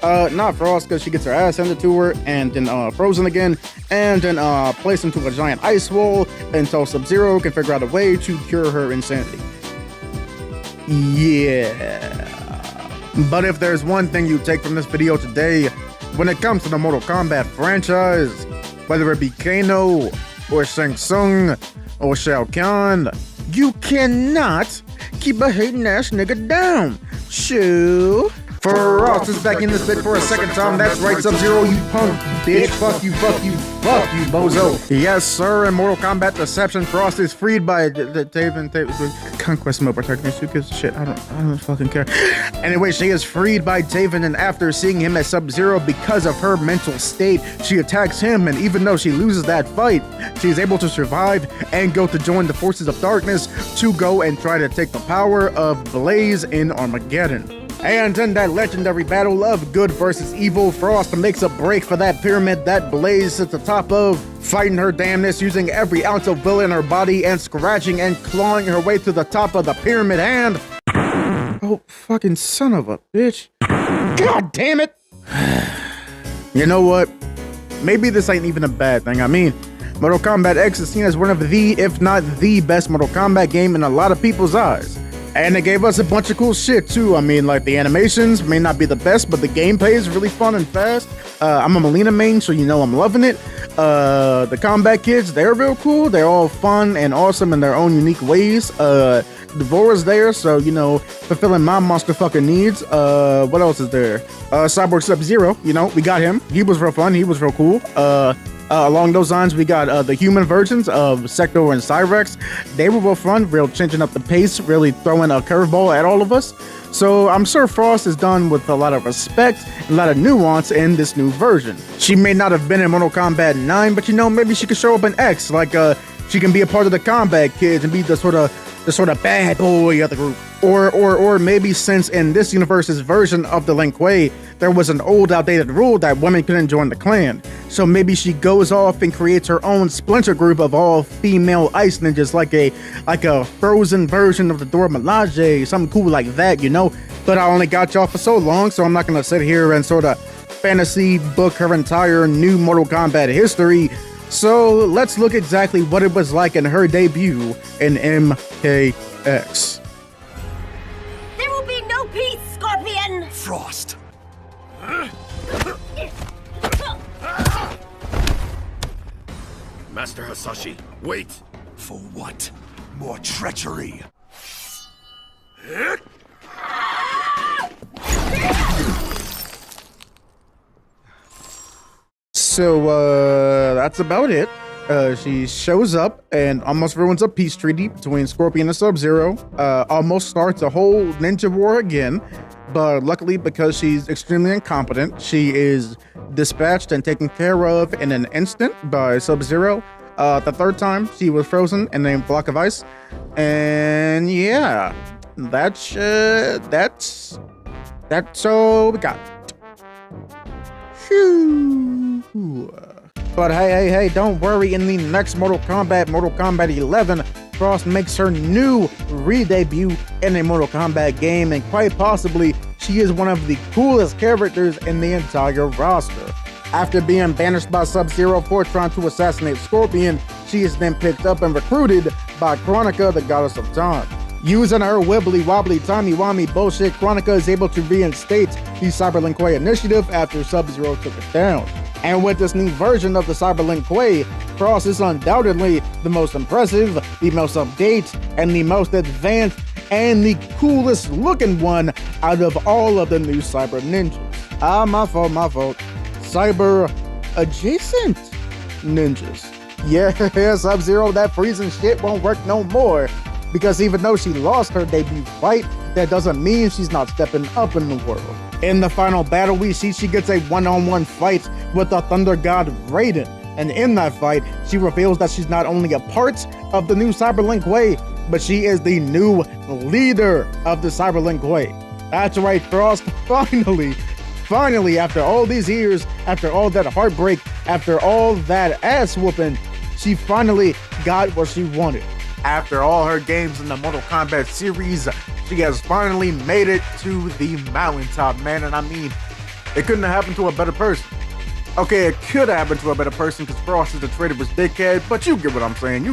Not Frost, because she gets her ass handed to her and then frozen again, and then placed into a giant ice wall until Sub-Zero can figure out a way to cure her insanity. Yeah. But if there's one thing you take from this video today, when it comes to the Mortal Kombat franchise, whether it be Kano, or Shang Tsung, or Shao Kahn, you cannot keep a hating ass nigga down. Shoo. Frost is back in this bit for a second time. That's right, Sub-Zero, you punk bitch. Fuck you, bozo. Yes, sir. In Mortal Kombat Deception, Frost is freed by Taven. Conquest mode protagonist. Who gives a shit? I don't fucking care. Anyway, she is freed by Taven, and after seeing him as Sub-Zero, because of her mental state, she attacks him, and even though she loses that fight, she is able to survive and go to join the forces of darkness to go and try to take the power of Blaze in Armageddon. And in that legendary battle of good versus evil, Frost makes a break for that pyramid that Blaze sits atop of, fighting her damnness using every ounce of will in her body and scratching and clawing her way to the top of the pyramid and... Oh, fucking son of a bitch. God damn it! You know what? Maybe this ain't even a bad thing. I mean, Mortal Kombat X is seen as one of the, if not the best Mortal Kombat game in a lot of people's eyes. And it gave us a bunch of cool shit too. I mean, like the animations may not be the best, but the gameplay is really fun and fast. I'm a Melina main, so you know I'm loving it. The combat kids, they're real cool. They're all fun and awesome in their own unique ways. Devora's there, so you know, fulfilling my monster fucking needs. What else is there? Cyborg Sub-Zero, you know, we got him. He was real fun. He was real cool. Along those lines, we got the human versions of Sector and Cyrex. They were real fun, real changing up the pace, really throwing a curveball at all of us. So I'm sure Frost is done with a lot of respect, a lot of nuance in this new version. She may not have been in Mortal Kombat 9, but you know, maybe she could show up in X, like she can be a part of the combat kids and be the sort of bad boy of the group. Or maybe since in this universe's version of the Lin Kuei, there was an old outdated rule that women couldn't join the clan. So maybe she goes off and creates her own splinter group of all female ice ninjas, like a frozen version of the Dora Milaje, something cool like that, you know? But I only got y'all for so long, so I'm not gonna sit here and sort of fantasy book her entire new Mortal Kombat history. So let's look exactly what it was like in her debut in MKX. There will be no peace, Scorpion! Frost. Master Hasashi, wait! For what? More treachery. So, that's about it. She shows up and almost ruins a peace treaty between Scorpion and Sub-Zero. Almost starts a whole ninja war again. But luckily, because she's extremely incompetent, she is dispatched and taken care of in an instant by Sub-Zero. The third time, she was frozen in a block of ice. And yeah, that's all we got. Phew. But hey, don't worry. In the next Mortal Kombat 11, Frost makes her new re-debut in a Mortal Kombat game, and quite possibly, she is one of the coolest characters in the entire roster. After being banished by Sub-Zero for trying to assassinate Scorpion, she is then picked up and recruited by Kronika, the goddess of time. Using her wibbly-wobbly, timey-wimey bullshit, Kronika is able to reinstate the Cyber Lin Kuei initiative after Sub-Zero took it down. And with this new version of the Cyber Lin Kuei, Frost is undoubtedly the most impressive, the most update, and the most advanced, and the coolest looking one out of all of the new Cyber Ninjas. My fault. Cyber adjacent ninjas. Yeah, Sub-Zero, that freezing shit won't work no more. Because even though she lost her debut fight, that doesn't mean she's not stepping up in the world. In the final battle, we see she gets a one-on-one fight with the Thunder God Raiden. And in that fight, she reveals that she's not only a part of the new Cyber Lin Kuei, but she is the new leader of the Cyber Lin Kuei. That's right, Frost, finally, after all these years, after all that heartbreak, after all that ass whooping, she finally got what she wanted. After all her games in the Mortal Kombat series, she has finally made it to the mountaintop, man. And I mean, it couldn't have happened to a better person. Okay, it could have happened to a better person because Frost is a traitorous dickhead, but you get what I'm saying.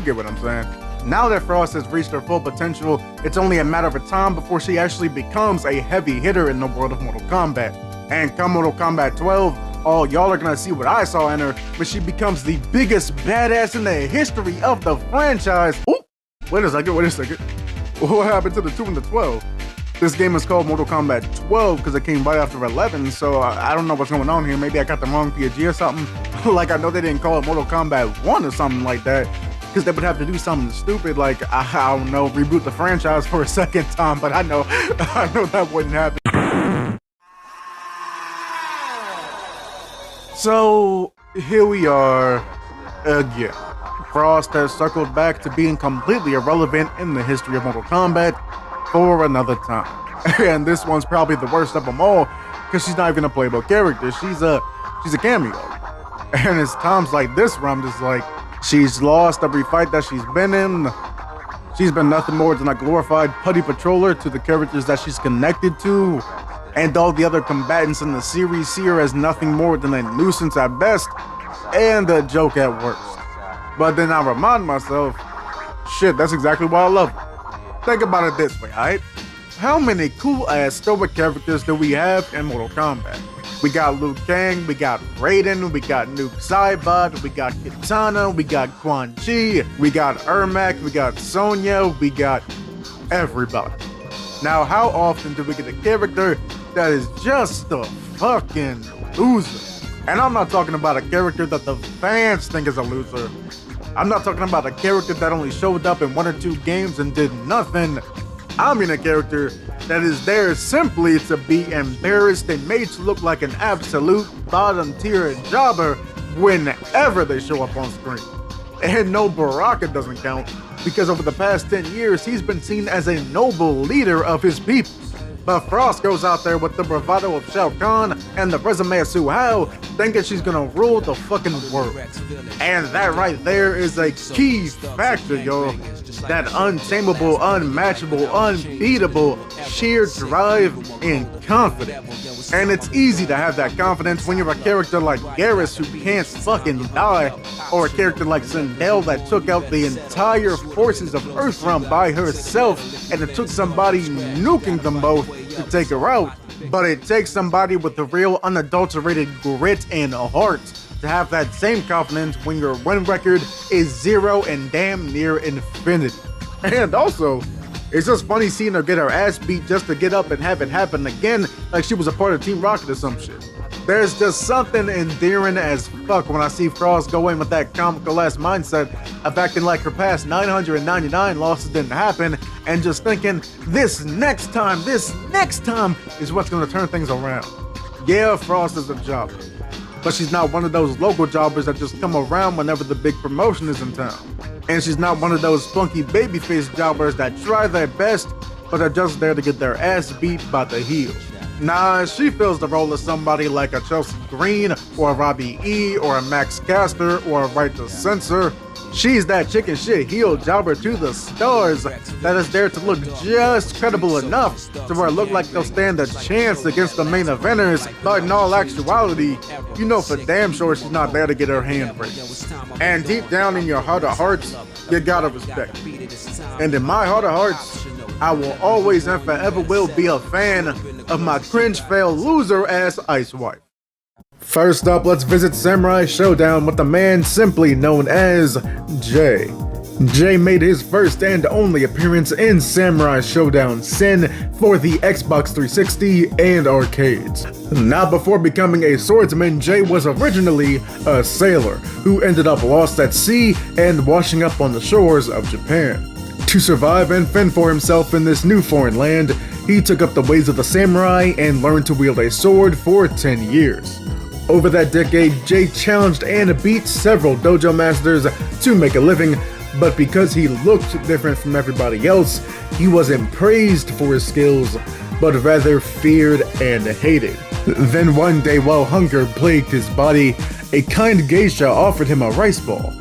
Now that Frost has reached her full potential, it's only a matter of time before she actually becomes a heavy hitter in the world of Mortal Kombat. And come Mortal Kombat 12, all y'all are gonna see what I saw in her, but she becomes the biggest badass in the history of the franchise. Ooh, wait a second. What happened to the 2 and the 12? This game is called Mortal Kombat 12 because it came right after 11, so I don't know what's going on here. Maybe I got the wrong PG or something. Like, I know they didn't call it Mortal Kombat 1 or something like that, because they would have to do something stupid like, I don't know, reboot the franchise for a second time, but I know that wouldn't happen. So, here we are again. Frost has circled back to being completely irrelevant in the history of Mortal Kombat for another time. And this one's probably the worst of them all, because she's not even a playable character. She's a cameo. And it's times like this where I'm just like, she's lost every fight that she's been in. She's been nothing more than a glorified putty patroller to the characters that she's connected to. And all the other combatants in the series see her as nothing more than a nuisance at best and a joke at worst. But then I remind myself, shit, that's exactly why I love her. Think about it this way, alright? How many cool-ass stoic characters do we have in Mortal Kombat? We got Liu Kang, we got Raiden, we got Nuke Saibot, we got Kitana, we got Quan Chi, we got Ermac, we got Sonya, we got everybody. Now, how often do we get a character that is just a fucking loser? And I'm not talking about a character that the fans think is a loser. I'm not talking about a character that only showed up in 1 or 2 games and did nothing. I mean a character that is there simply to be embarrassed and made to look like an absolute bottom tier jobber whenever they show up on screen. And no, Baraka doesn't count, because over the past 10 years, he's been seen as a noble leader of his people. But Frost goes out there with the bravado of Shao Kahn and the resume of Su Hao, thinking she's gonna rule the fucking world. And that right there is a key factor, yo. That untamable, unmatchable, unbeatable sheer drive and confidence. And it's easy to have that confidence when you're a character like Garrus who can't fucking die, or a character like Sindel that took out the entire forces of Earthrealm by herself, and it took somebody nuking them both to take her out. But it takes somebody with the real unadulterated grit and heart to have that same confidence when your win record is 0 and damn near infinity. And also, it's just funny seeing her get her ass beat just to get up and have it happen again like she was a part of Team Rocket or some shit. There's just something endearing as fuck when I see Frost go in with that comical ass mindset of acting like her past 999 losses didn't happen and just thinking, this next time is what's gonna turn things around. Yeah, Frost is a jobber, but she's not one of those local jobbers that just come around whenever the big promotion is in town. And she's not one of those funky babyface jobbers that try their best, but are just there to get their ass beat by the heel. Nah, she fills the role of somebody like a Chelsea Green, or a Robbie E, or a Max Caster, or a Right to Censor. She's that chicken shit heel jobber to the stars that is there to look just credible enough to where it look like they'll stand a chance against the main eventers, but in all actuality, you know for damn sure she's not there to get her hand raised. And deep down in your heart of hearts, you gotta respect her. And in my heart of hearts, I will always and forever will be a fan of my cringe fail loser ass Ice Wife. First up, let's visit Samurai Showdown with the man simply known as Jay. Jay made his first and only appearance in Samurai Showdown Sin for the Xbox 360 and arcades. Now, before becoming a swordsman, Jay was originally a sailor who ended up lost at sea and washing up on the shores of Japan. To survive and fend for himself in this new foreign land, he took up the ways of the samurai and learned to wield a sword for 10 years. Over that decade, Jay challenged and beat several dojo masters to make a living, but because he looked different from everybody else, he wasn't praised for his skills, but rather feared and hated. Then one day, while hunger plagued his body, a kind geisha offered him a rice ball.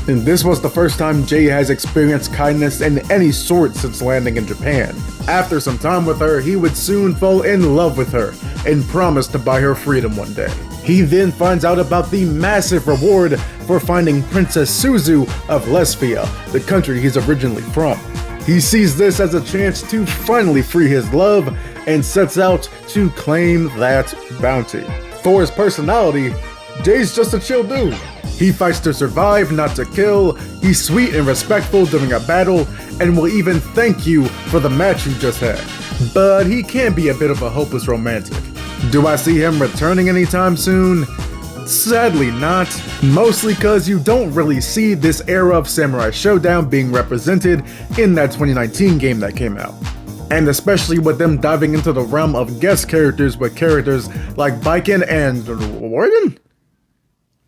And this was the first time Jay has experienced kindness in any sort since landing in Japan. After some time with her, he would soon fall in love with her and promise to buy her freedom one day. He then finds out about the massive reward for finding Princess Suzu of Lesbia, the country he's originally from. He sees this as a chance to finally free his love and sets out to claim that bounty. For his personality, Jay's just a chill dude. He fights to survive, not to kill. He's sweet and respectful during a battle, and will even thank you for the match you just had. But he can be a bit of a hopeless romantic. Do I see him returning anytime soon? Sadly not, mostly cause you don't really see this era of Samurai Showdown being represented in that 2019 game that came out. And especially with them diving into the realm of guest characters with characters like Baiken and Warden?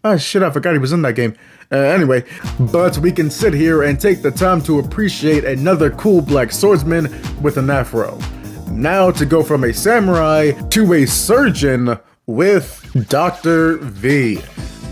Ah shit, I forgot he was in that game. Anyway, but we can sit here and take the time to appreciate another cool black swordsman with an afro. Now to go from a samurai to a surgeon with Dr. V.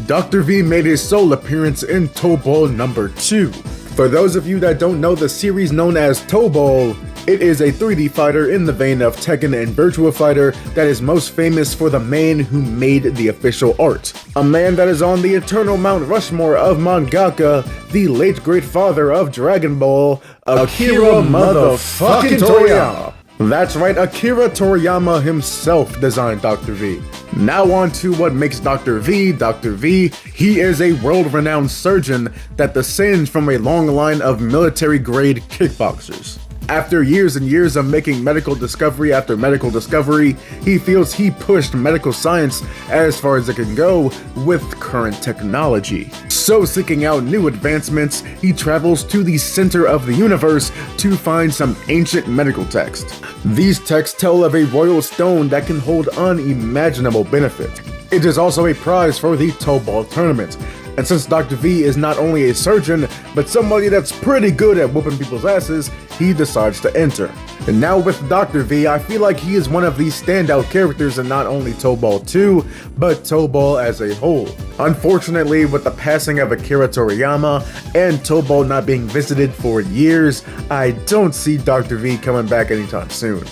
Dr. V made his sole appearance in Tobal number 2. For those of you that don't know the series known as Tobal, it is a 3D fighter in the vein of Tekken and Virtua Fighter that is most famous for the man who made the official art. A man that is on the eternal Mount Rushmore of mangaka, the late great father of Dragon Ball, Akira motherfucking Toriyama. That's right, Akira Toriyama himself designed Dr. V. Now on to what makes Dr. V Dr. V. He is a world-renowned surgeon that descends from a long line of military-grade kickboxers. After years and years of making medical discovery after medical discovery, he feels he pushed medical science as far as it can go with current technology. So seeking out new advancements, he travels to the center of the universe to find some ancient medical texts. These texts tell of a royal stone that can hold unimaginable benefit. It is also a prize for the Tobal tournament. And since Dr. V is not only a surgeon, but somebody that's pretty good at whooping people's asses, he decides to enter. And now with Dr. V, I feel like he is one of these standout characters in not only Tobal 2, but Tobal as a whole. Unfortunately, with the passing of Akira Toriyama and Tobal not being visited for years, I don't see Dr. V coming back anytime soon.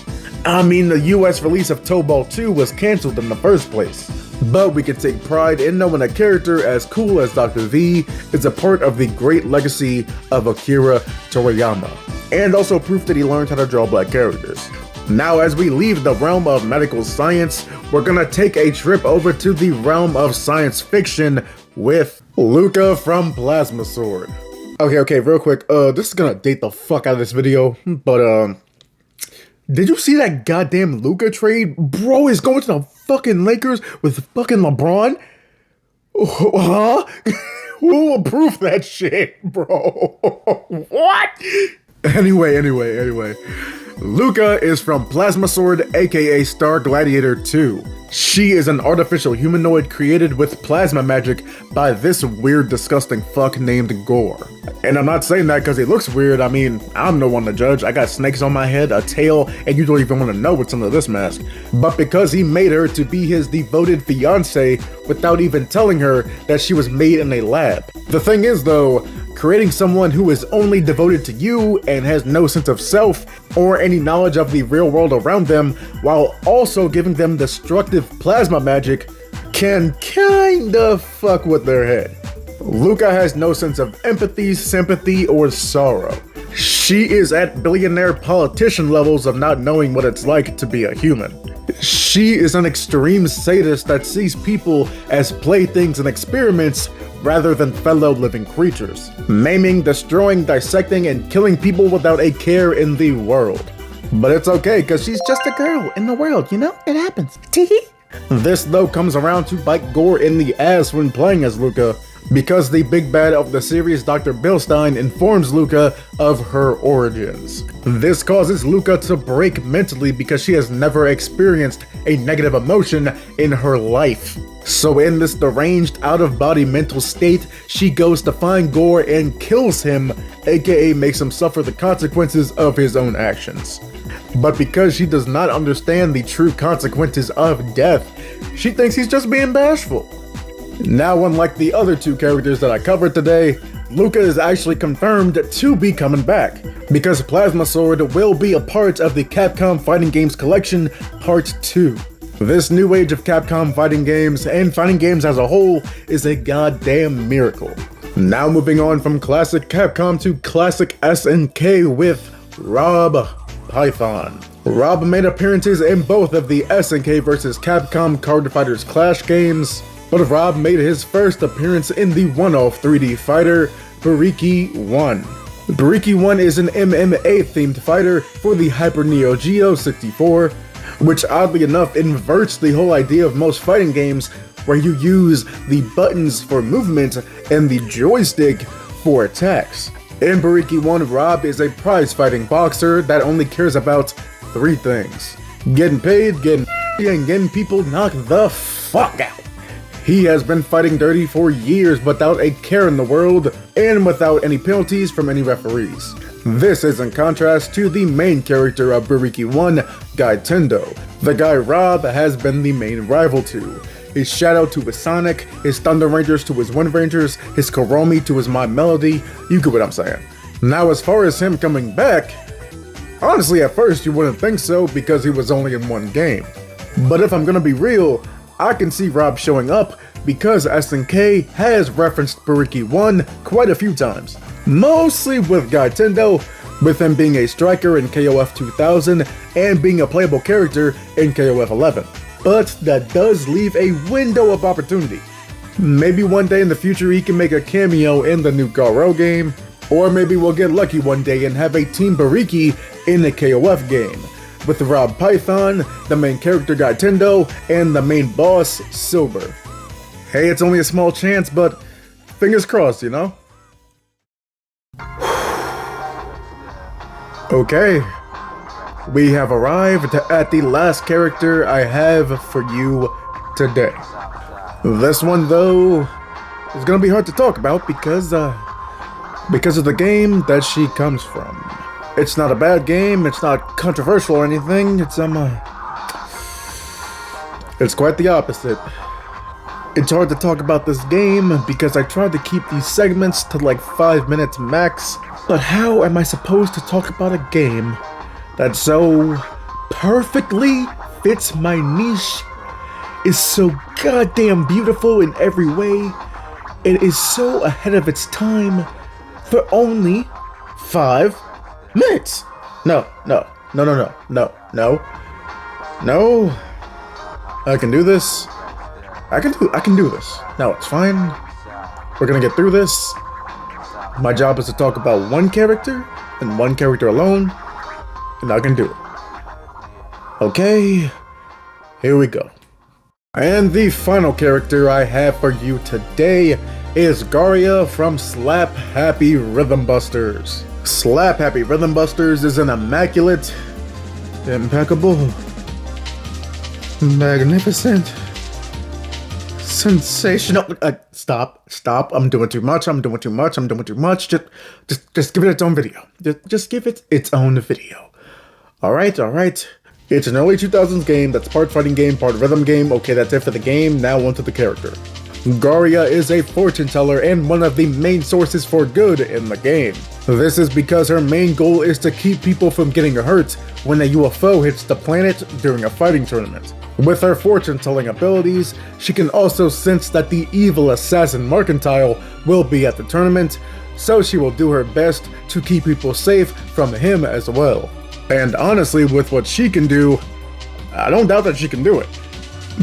I mean, the US release of Tobal 2 was cancelled in the first place. But we can take pride in knowing a character as cool as Dr. V is a part of the great legacy of Akira Toriyama, and also proof that he learned how to draw black characters. Now as we leave the realm of medical science, we're gonna take a trip over to the realm of science fiction with Luca from Plasma Sword. Okay, real quick, this is gonna date the fuck out of this video, but did you see that goddamn Luka trade? Bro is going to the fucking Lakers with fucking LeBron? Huh? Who approved that shit, bro? What? Anyway. Luca is from Plasma Sword, aka Star Gladiator 2. She is an artificial humanoid created with plasma magic by this weird, disgusting fuck named Gore. And I'm not saying that because he looks weird. I mean, I'm no one to judge. I got snakes on my head, a tail, and you don't even want to know what's under this mask. But because he made her to be his devoted fiance without even telling her that she was made in a lab. The thing is though, creating someone who is only devoted to you and has no sense of self or any knowledge of the real world around them, while also giving them destructive plasma magic, can kinda fuck with their head. Luca has no sense of empathy, sympathy, or sorrow. She is at billionaire politician levels of not knowing what it's like to be a human. She is an extreme sadist that sees people as playthings and experiments rather than fellow living creatures, maiming, destroying, dissecting, and killing people without a care in the world. But it's okay, cause she's just a girl in the world, you know? It happens. Teehee. This though comes around to bite Gore in the ass when playing as Luca, because the big bad of the series, Dr. Bilstein, informs Luca of her origins. This causes Luca to break mentally because she has never experienced a negative emotion in her life. So in this deranged, out-of-body mental state, she goes to find Gore and kills him, aka makes him suffer the consequences of his own actions. But because she does not understand the true consequences of death, she thinks he's just being bashful. Now, unlike the other two characters that I covered today, Luca is actually confirmed to be coming back, because Plasma Sword will be a part of the Capcom Fighting Games Collection Part 2. This new age of Capcom fighting games, and fighting games as a whole, is a goddamn miracle. Now moving on from classic Capcom to classic SNK with Rob Python. Rob made appearances in both of the SNK vs. Capcom Card Fighters Clash games, But Rob made his first appearance in the one-off 3D fighter, BLUESKY 1. BLUESKY 1 is an MMA-themed fighter for the Hyper Neo Geo 64, which oddly enough inverts the whole idea of most fighting games where you use the buttons for movement and the joystick for attacks. In BLUESKY 1, Rob is a prize-fighting boxer that only cares about 3 things: getting paid, getting and getting people knocked the fuck out. He has been fighting dirty for years without a care in the world and without any penalties from any referees. This is in contrast to the main character of BLUESKY 1, Guy Tendo, the guy Rob has been the main rival to. His Shadow to his Sonic, his Thunder Rangers to his Wind Rangers, his Kuromi to his My Melody, you get what I'm saying. Now as far as him coming back, honestly at first you wouldn't think so because he was only in 1 game. But if I'm gonna be real, I can see Rob showing up because SNK has referenced BLUESKY 1 quite a few times. Mostly with Guy Tendo, with him being a striker in KOF 2000 and being a playable character in KOF 11. But that does leave a window of opportunity. Maybe one day in the future he can make a cameo in the new Garo game, or maybe we'll get lucky one day and have a Team BLUESKY in the KOF game, with Rob Python, the main character Guy Tendo, and the main boss, Silver. Hey, it's only a small chance, but fingers crossed, you know? Okay, we have arrived at the last character I have for you today. This one, though, is gonna be hard to talk about because of the game that she comes from. It's not a bad game, it's not controversial or anything, it's quite the opposite. It's hard to talk about this game because I tried to keep these segments to like 5 minutes max, but how am I supposed to talk about a game that so perfectly fits my niche, is so goddamn beautiful in every way, and is so ahead of its time for only 5 minutes? No. I can do this. I can do this. No, it's fine. We're gonna get through this. My job is to talk about 1 character, and 1 character alone, and I can do it. Okay, here we go. And the final character I have for you today is Garia from Slap Happy Rhythm Busters. Slap Happy Rhythm Busters is an immaculate, impeccable, magnificent, sensational. Stop. I'm doing too much. Just give it its own video. Just give it its own video. Alright. It's an early 2000s game that's part fighting game, part rhythm game. Okay, that's it for the game. Now onto the character. Garia is a fortune teller and one of the main sources for good in the game. This is because her main goal is to keep people from getting hurt when a UFO hits the planet during a fighting tournament. With her fortune-telling abilities, she can also sense that the evil assassin Mercantile will be at the tournament, so she will do her best to keep people safe from him as well. And honestly, with what she can do, I don't doubt that she can do it.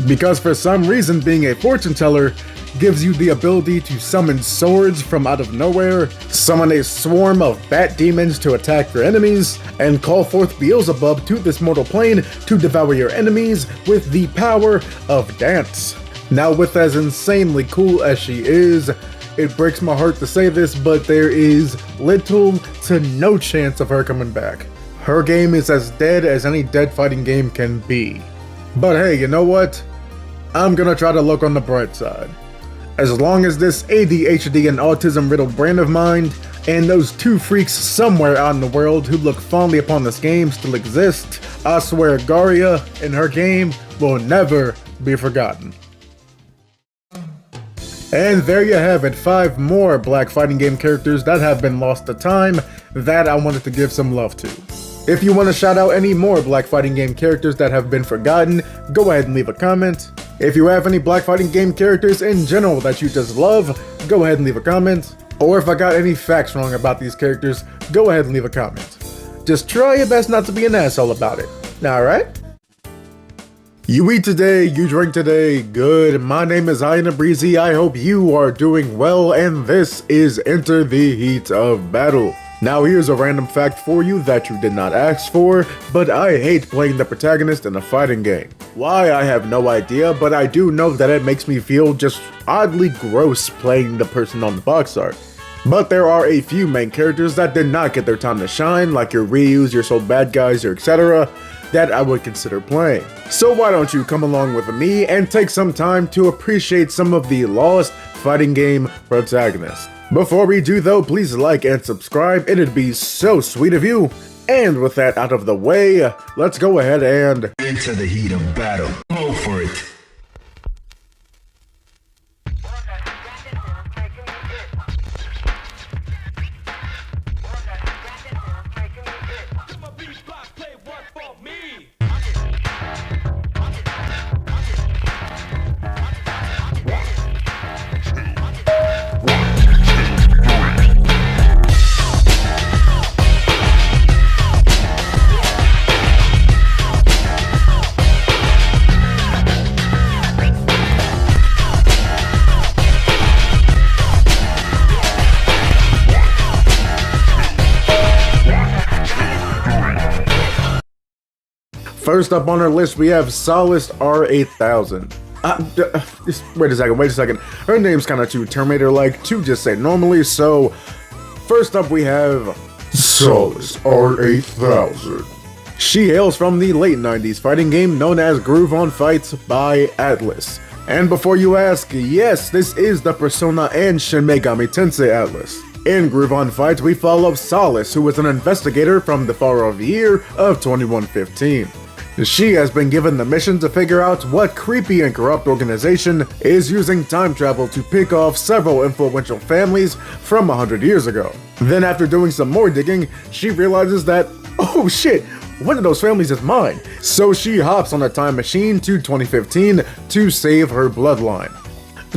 Because for some reason, being a fortune teller gives you the ability to summon swords from out of nowhere, summon a swarm of bat demons to attack your enemies, and call forth Beelzebub to this mortal plane to devour your enemies with the power of dance. Now, with as insanely cool as she is, it breaks my heart to say this, but there is little to no chance of her coming back. Her game is as dead as any dead fighting game can be. But hey, you know what? I'm gonna try to look on the bright side. As long as this ADHD and autism-riddled brain of mine, and those 2 freaks somewhere out in the world who look fondly upon this game still exist, I swear Garia and her game will never be forgotten. And there you have it, 5 more black fighting game characters that have been lost to time that I wanted to give some love to. If you want to shout out any more black fighting game characters that have been forgotten, go ahead and leave a comment. If you have any black fighting game characters in general that you just love, go ahead and leave a comment. Or if I got any facts wrong about these characters, go ahead and leave a comment. Just try your best not to be an asshole about it. Alright? You eat today, you drink today, good. My name is Ian Breezy. I hope you are doing well, and this is Enter the Heat of Battle. Now here's a random fact for you that you did not ask for, but I hate playing the protagonist in a fighting game. Why, I have no idea, but I do know that it makes me feel just oddly gross playing the person on the box art. But there are a few main characters that did not get their time to shine, like your Ryus, your Soul Bad Guys, your etc., that I would consider playing. So why don't you come along with me and take some time to appreciate some of the lost fighting game protagonists. Before we do though, please like and subscribe, it'd be so sweet of you. And with that out of the way, let's go ahead and Enter the heat of battle. Go for it. First up on our list, we have Solace R8000. Wait a second. Her name's kind of too Terminator-like to just say normally, so first up we have Solace R8000. She hails from the late 90s fighting game known as Groove on Fights by Atlus. And before you ask, yes, this is the Persona and Shin Megami Tensei Atlus. In Groove on Fights, we follow Solace, who is an investigator from the far-off year of 2115. She has been given the mission to figure out what creepy and corrupt organization is using time travel to pick off several influential families from 100 years ago. Then after doing some more digging, she realizes that, oh shit, one of those families is mine. So she hops on a time machine to 2015 to save her bloodline.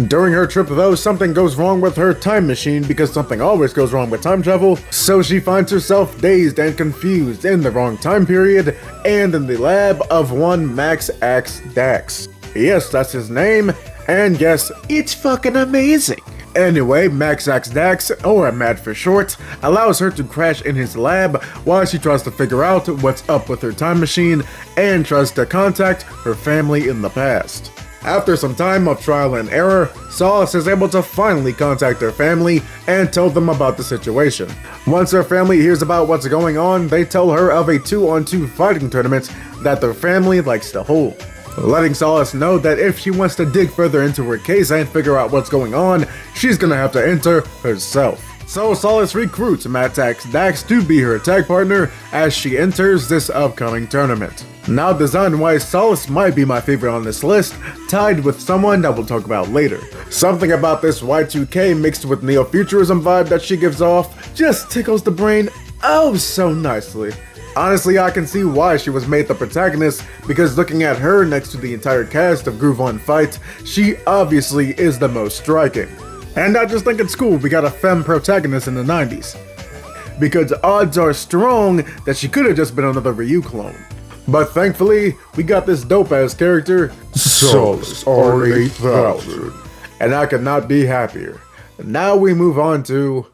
During her trip though, something goes wrong with her time machine because something always goes wrong with time travel, so she finds herself dazed and confused in the wrong time period and in the lab of one Max Axe Dax. Yes, that's his name, and yes, it's fucking amazing. Anyway, Max Axe Dax, or MAD for short, allows her to crash in his lab while she tries to figure out what's up with her time machine and tries to contact her family in the past. After some time of trial and error, Solace is able to finally contact her family and tell them about the situation. Once her family hears about what's going on, they tell her of a 2-on-2 fighting tournament that their family likes to hold, letting Solace know that if she wants to dig further into her case and figure out what's going on, she's gonna have to enter herself. So Solace recruits Max Axe Dax to be her tag partner as she enters this upcoming tournament. Now design-wise, Solace might be my favorite on this list, tied with someone that we'll talk about later. Something about this Y2K mixed with neo-futurism vibe that she gives off just tickles the brain oh so nicely. Honestly, I can see why she was made the protagonist, because looking at her next to the entire cast of Groove on Fight, she obviously is the most striking. And I just think it's cool we got a femme protagonist in the 90s, because odds are strong that she could have just been another Ryu clone. But thankfully, we got this dope-ass character, Solace R8000, and I could not be happier. Now we move on to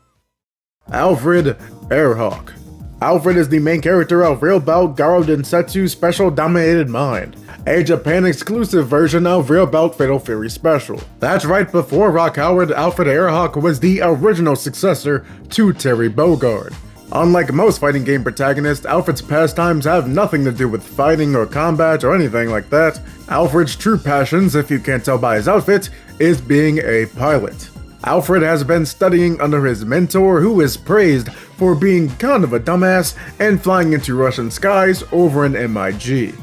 Alfred Airhawk. Alfred is the main character of Real Bout Garo Densetsu Special Dominated Mind, a Japan-exclusive version of Real Bout Fatal Fury Special. That's right, before Rock Howard, Alfred Airhawk was the original successor to Terry Bogard. Unlike most fighting game protagonists, Alfred's pastimes have nothing to do with fighting or combat or anything like that. Alfred's true passions, if you can't tell by his outfit, is being a pilot. Alfred has been studying under his mentor, who is praised for being kind of a dumbass and flying into Russian skies over an MiG.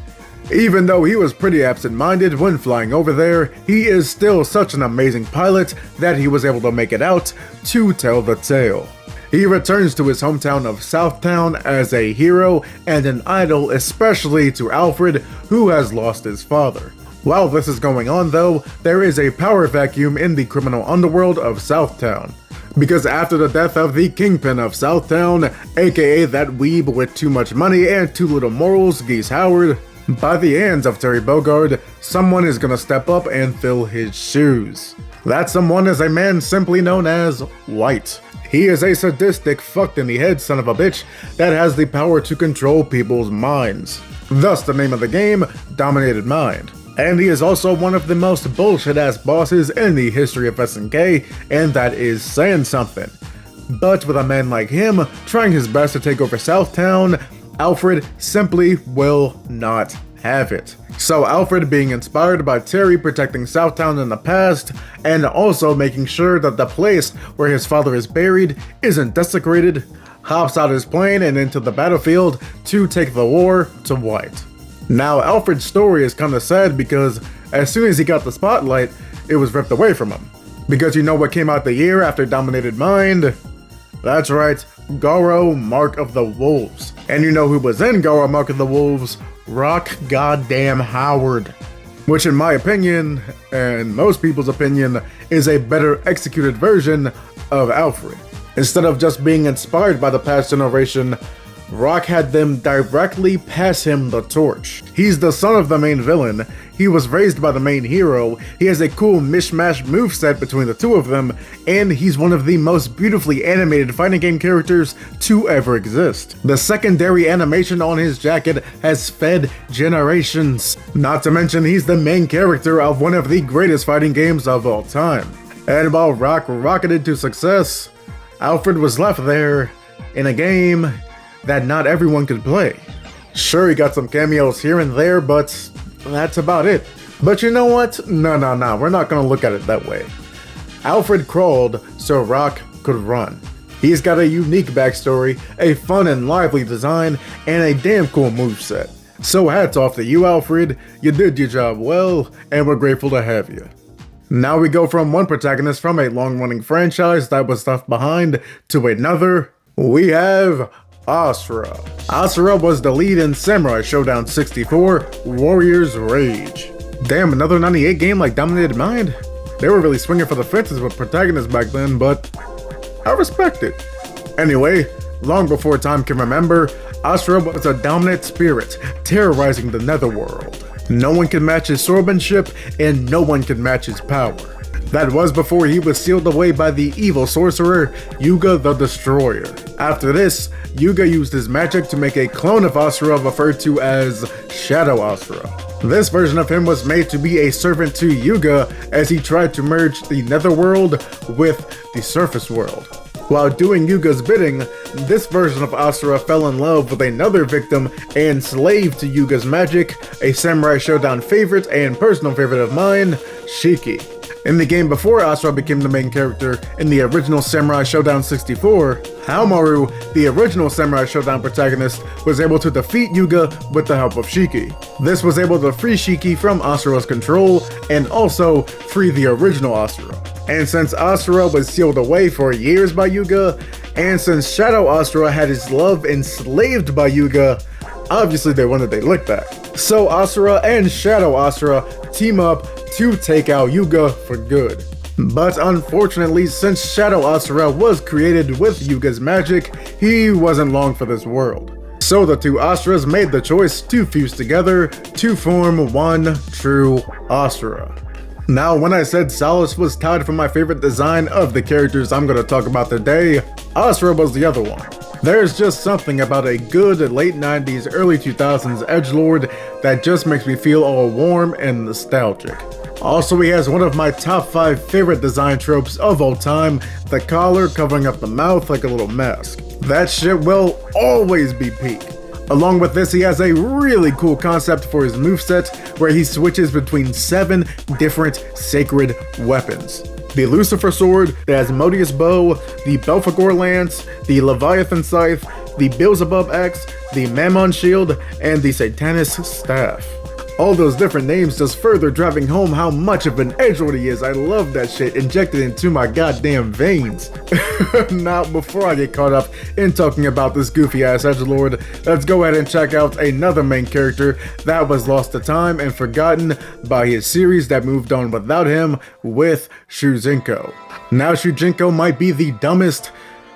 Even though he was pretty absent-minded when flying over there, he is still such an amazing pilot that he was able to make it out to tell the tale. He returns to his hometown of Southtown as a hero and an idol, especially to Alfred, who has lost his father. While this is going on though, there is a power vacuum in the criminal underworld of Southtown. Because after the death of the kingpin of Southtown, aka that weeb with too much money and too little morals, Geese Howard, By the hands of Terry Bogard, someone is gonna step up and fill his shoes. That someone is a man simply known as White. He is a sadistic, fucked in the head son of a bitch that has the power to control people's minds. Thus the name of the game, Dominated Mind. And he is also one of the most bullshit ass bosses in the history of SNK, and that is saying something. But with a man like him trying his best to take over Southtown, Alfred simply will not have it. So Alfred, being inspired by Terry protecting Southtown in the past, and also making sure that the place where his father is buried isn't desecrated, hops out his plane and into the battlefield to take the war to White. Now Alfred's story is kinda sad because as soon as he got the spotlight, it was ripped away from him. Because you know what came out the year after Dominated Mind? That's right, Garo Mark of the Wolves. And you know who was in Garo Mark of the Wolves? Rock Goddamn Howard. Which in my opinion, and most people's opinion, is a better executed version of Alfred. Instead of just being inspired by the past generation, Rock had them directly pass him the torch. He's the son of the main villain, he was raised by the main hero, he has a cool mishmash moveset between the two of them, and he's one of the most beautifully animated fighting game characters to ever exist. The secondary animation on his jacket has fed generations. Not to mention he's the main character of one of the greatest fighting games of all time. And while Rock rocketed to success, Alfred was left there in a game that not everyone could play. Sure, he got some cameos here and there, but that's about it. But you know what? No, we're not gonna look at it that way. Alfred crawled so Rock could run. He's got a unique backstory, a fun and lively design, and a damn cool moveset. So hats off to you, Alfred. You did your job well, and we're grateful to have you. Now we go from one protagonist from a long-running franchise that was left behind to another. We have Asura. Asura was the lead in Samurai Showdown 64, Warrior's Rage. Damn, another 98 game like Dominated Mind? They were really swinging for the fences with protagonists back then, but I respect it. Anyway, long before time can remember, Asura was a dominant spirit, terrorizing the netherworld. No one can match his swordsmanship, and no one can match his power. That was before he was sealed away by the evil sorcerer, Yuga the Destroyer. After this, Yuga used his magic to make a clone of Asura referred to as Shadow Asura. This version of him was made to be a servant to Yuga as he tried to merge the netherworld with the surface world. While doing Yuga's bidding, this version of Asura fell in love with another victim and slave to Yuga's magic, a Samurai Showdown favorite and personal favorite of mine, Shiki. In the game before Asura became the main character in the original Samurai Showdown 64, Haomaru, the original Samurai Showdown protagonist, was able to defeat Yuga with the help of Shiki. This was able to free Shiki from Asura's control and also free the original Asura. And since Asura was sealed away for years by Yuga, and since Shadow Asura had his love enslaved by Yuga, obviously they wanted their lick back. So Asura and Shadow Asura team up to take out Yuga for good. But unfortunately, since Shadow Asura was created with Yuga's magic, he wasn't long for this world. So the two Asuras made the choice to fuse together to form one true Asura. Now, when I said Solace was tied for my favorite design of the characters I'm going to talk about today, Asura was the other one. There's just something about a good late 90s, early 2000s edgelord that just makes me feel all warm and nostalgic. Also, he has one of my top 5 favorite design tropes of all time, the collar covering up the mouth like a little mask. That shit will always be peak. Along with this, he has a really cool concept for his moveset where he switches between 7 different sacred weapons. The Lucifer Sword, the Asmodeus Bow, the Belphegor Lance, the Leviathan Scythe, the Beelzebub Axe, the Mammon Shield, and the Satanus Staff. All those different names just further driving home how much of an edgelord he is. I love that shit injected into my goddamn veins. Now, before I get caught up in talking about this goofy ass edgelord, let's go ahead and check out another main character that was lost to time and forgotten by his series that moved on without him, with Shujinko. Now, Shujinko might be the dumbest,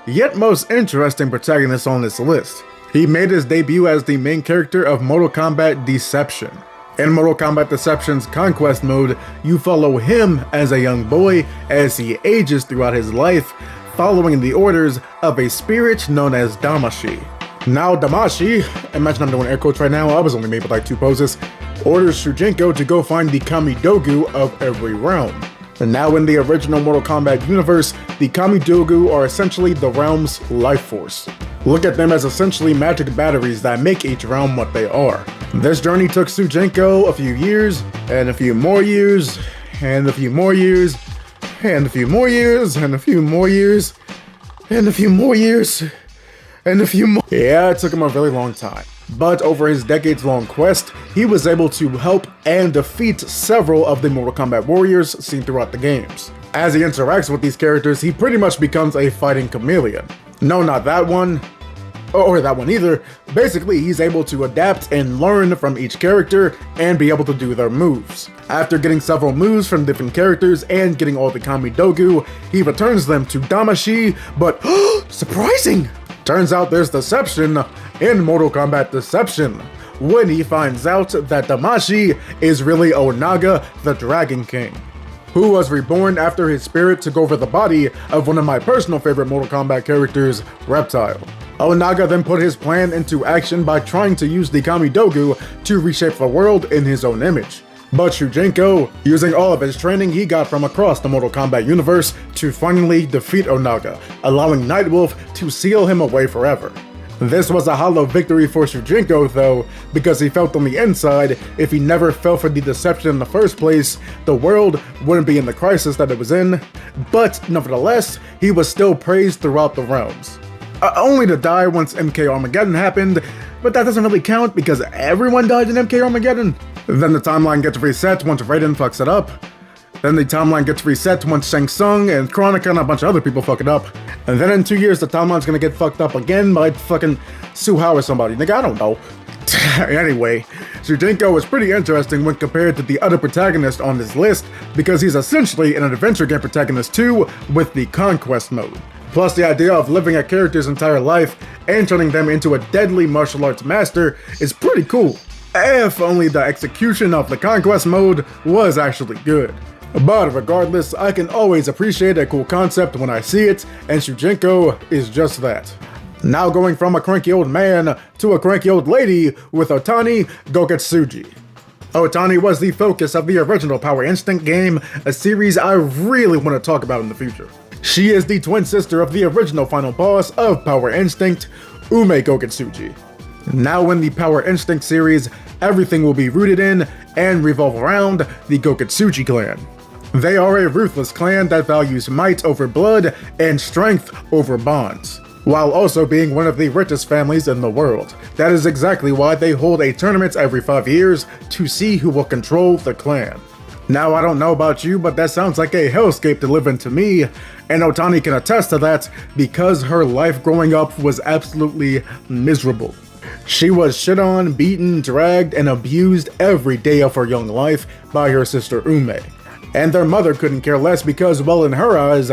yet most interesting protagonist on this list. He made his debut as the main character of Mortal Kombat Deception. In Mortal Kombat Deception's Conquest mode, you follow him as a young boy as he ages throughout his life, following the orders of a spirit known as Damashi. Now Damashi, imagine I'm doing air quotes right now, I was only made with like 2 poses, orders Shujinko to go find the Kamidogu of every realm. And now in the original Mortal Kombat universe, the Kamidogu are essentially the realm's life force. Look at them as essentially magic batteries that make each realm what they are. This journey took Shujinko a few years, and a few more years, and a few more years, and a few more years, and a few more years, and a few more years, and a few more. Yeah, it took him a really long time. But over his decades-long quest, he was able to help and defeat several of the Mortal Kombat warriors seen throughout the games. As he interacts with these characters, he pretty much becomes a fighting chameleon. No, not that one. Or that one either. Basically, he's able to adapt and learn from each character and be able to do their moves. After getting several moves from different characters and getting all the Kamidogu, he returns them to Damashi, but surprising! Turns out there's deception in Mortal Kombat Deception, when he finds out that Damashi is really Onaga, the Dragon King, who was reborn after his spirit took over the body of one of my personal favorite Mortal Kombat characters, Reptile. Onaga then put his plan into action by trying to use the Kamidogu to reshape the world in his own image. But Shujinko, using all of his training he got from across the Mortal Kombat universe to finally defeat Onaga, allowing Nightwolf to seal him away forever. This was a hollow victory for Shujinko though, because he felt on the inside, if he never fell for the deception in the first place, the world wouldn't be in the crisis that it was in, but nevertheless, he was still praised throughout the realms. Only to die once MK Armageddon happened, but that doesn't really count because everyone died in MK Armageddon. Then the timeline gets reset once Raiden fucks it up. Then the timeline gets reset once Shang Tsung and Kronika and a bunch of other people fuck it up. And then in 2 years, the timeline's gonna get fucked up again by fucking Suhao or somebody. Nigga, I don't know. Anyway, Shujinko is pretty interesting when compared to the other protagonists on this list because he's essentially an adventure game protagonist too with the Conquest mode. Plus, the idea of living a character's entire life and turning them into a deadly martial arts master is pretty cool. If only the execution of the Conquest mode was actually good. But regardless, I can always appreciate a cool concept when I see it, and Shujinko is just that. Now going from a cranky old man to a cranky old lady with Otani Goketsuji. Otani was the focus of the original Power Instinct game, a series I really want to talk about in the future. She is the twin sister of the original final boss of Power Instinct, Ume Goketsuji. Now in the Power Instinct series, everything will be rooted in and revolve around the Goketsuji clan. They are a ruthless clan that values might over blood and strength over bonds, while also being one of the richest families in the world. That is exactly why they hold a tournament every 5 years to see who will control the clan. Now I don't know about you, but that sounds like a hellscape to live in to me, and Otani can attest to that because her life growing up was absolutely miserable. She was shit on, beaten, dragged, and abused every day of her young life by her sister Ume. And their mother couldn't care less because, well, in her eyes,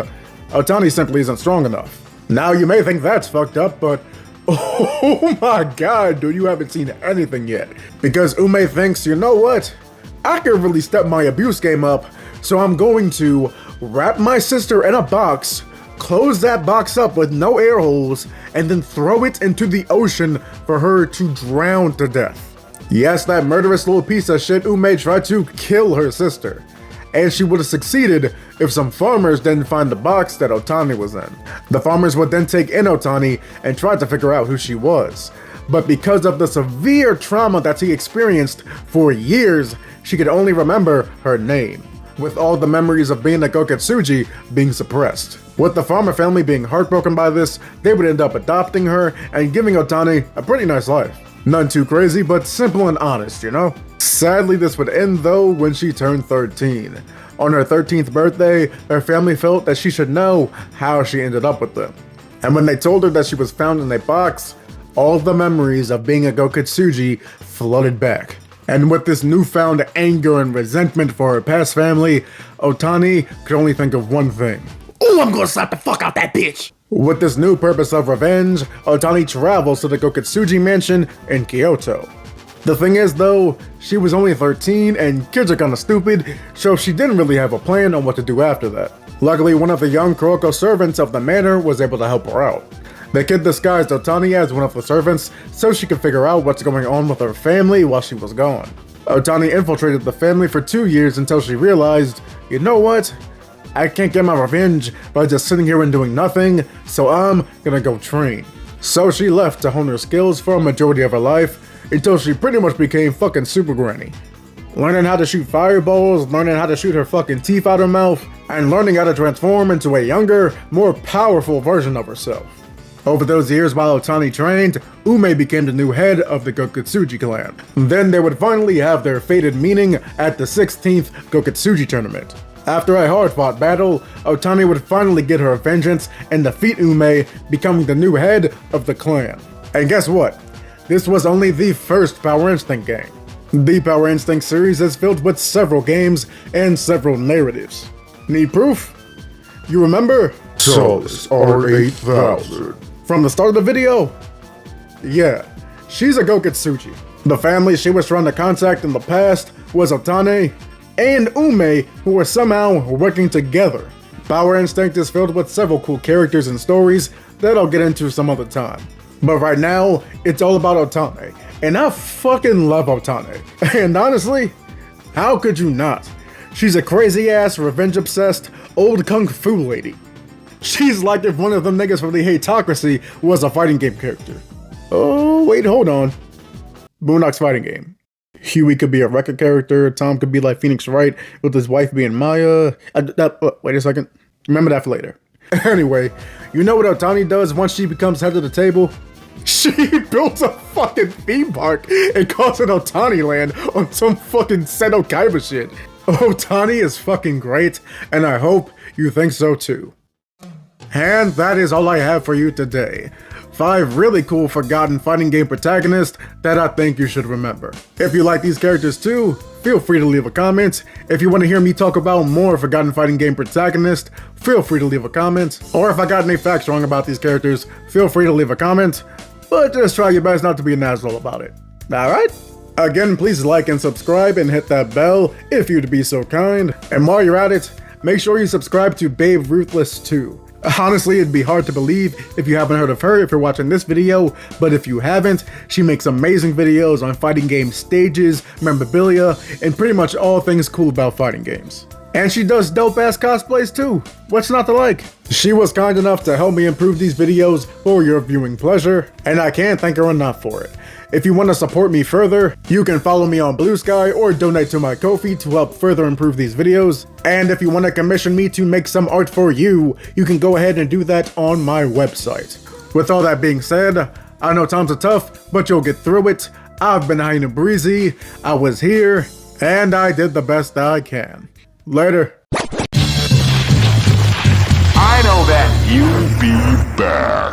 Otani simply isn't strong enough. Now you may think that's fucked up, but oh my god, dude, you haven't seen anything yet. Because Ume thinks, you know what? I could really step my abuse game up, so I'm going to wrap my sister in a box, close that box up with no air holes, and then throw it into the ocean for her to drown to death. Yes, that murderous little piece of shit Ume tried to kill her sister. And she would have succeeded if some farmers didn't find the box that Otani was in. The farmers would then take in Otani and try to figure out who she was. But because of the severe trauma that she experienced for years, she could only remember her name, with all the memories of being a Goketsuji being suppressed. With the farmer family being heartbroken by this, they would end up adopting her and giving Otani a pretty nice life. None too crazy, but simple and honest, you know? Sadly, this would end though when she turned 13. On her 13th birthday, her family felt that she should know how she ended up with them. And when they told her that she was found in a box, all the memories of being a Goketsuji flooded back. And with this newfound anger and resentment for her past family, Otani could only think of one thing. Ooh, I'm gonna slap the fuck out that bitch! With this new purpose of revenge, Otani travels to the Gokutsuji mansion in Kyoto. The thing is though, she was only 13 and kids are kinda stupid, so she didn't really have a plan on what to do after that. Luckily, one of the young Kuroko servants of the manor was able to help her out. The kid disguised Otani as one of the servants so she could figure out what's going on with her family while she was gone. Otani infiltrated the family for 2 years until she realized, you know what? I can't get my revenge by just sitting here and doing nothing, so I'm gonna go train. So she left to hone her skills for a majority of her life until she pretty much became fucking Super Granny. Learning how to shoot fireballs, learning how to shoot her fucking teeth out her mouth, and learning how to transform into a younger, more powerful version of herself. Over those years while Otani trained, Ume became the new head of the Gokutsuji clan. Then they would finally have their fated meeting at the 16th Gokutsuji tournament. After a hard-fought battle, Otani would finally get her vengeance and defeat Ume, becoming the new head of the clan. And guess what? This was only the first Power Instinct game. The Power Instinct series is filled with several games and several narratives. Need proof? You remember? Solace R8000. From the start of the video? Yeah, she's a Gokutsuji. The family she was trying to contact in the past was Otani and Ume, who were somehow working together. Power Instinct is filled with several cool characters and stories that I'll get into some other time. But right now, it's all about Otani, and I fucking love Otani. And honestly, how could you not? She's a crazy-ass, revenge-obsessed, old kung fu lady. She's like if one of them niggas from the Hatocracy was a fighting game character. Oh, wait, hold on. Boondock's fighting game. Huey could be a Rekka character, Tom could be like Phoenix Wright, with his wife being Maya. Wait a second. Remember that for later. Anyway, you know what Otani does once she becomes head of the table? She built a fucking theme park and calls it Otani Land on some fucking Seto Kaiba shit. Otani is fucking great, and I hope you think so too. And that is all I have for you today. 5 really cool forgotten fighting game protagonists that I think you should remember. If you like these characters too, feel free to leave a comment. If you want to hear me talk about more forgotten fighting game protagonists, feel free to leave a comment. Or if I got any facts wrong about these characters, feel free to leave a comment. But just try your best not to be an asshole about it. Alright? Again, please like and subscribe and hit that bell if you'd be so kind. And while you're at it, make sure you subscribe to Babe Ruthless too. Honestly, it'd be hard to believe if you haven't heard of her if you're watching this video, but if you haven't, she makes amazing videos on fighting game stages, memorabilia, and pretty much all things cool about fighting games. And she does dope-ass cosplays too. What's not to like? She was kind enough to help me improve these videos for your viewing pleasure, and I can't thank her enough for it. If you want to support me further, you can follow me on BlueSky or donate to my Ko-fi to help further improve these videos. And if you want to commission me to make some art for you, you can go ahead and do that on my website. With all that being said, I know times are tough, but you'll get through it. I've been Hyena Breezy, I was here, and I did the best I can. Later. I know that you be back.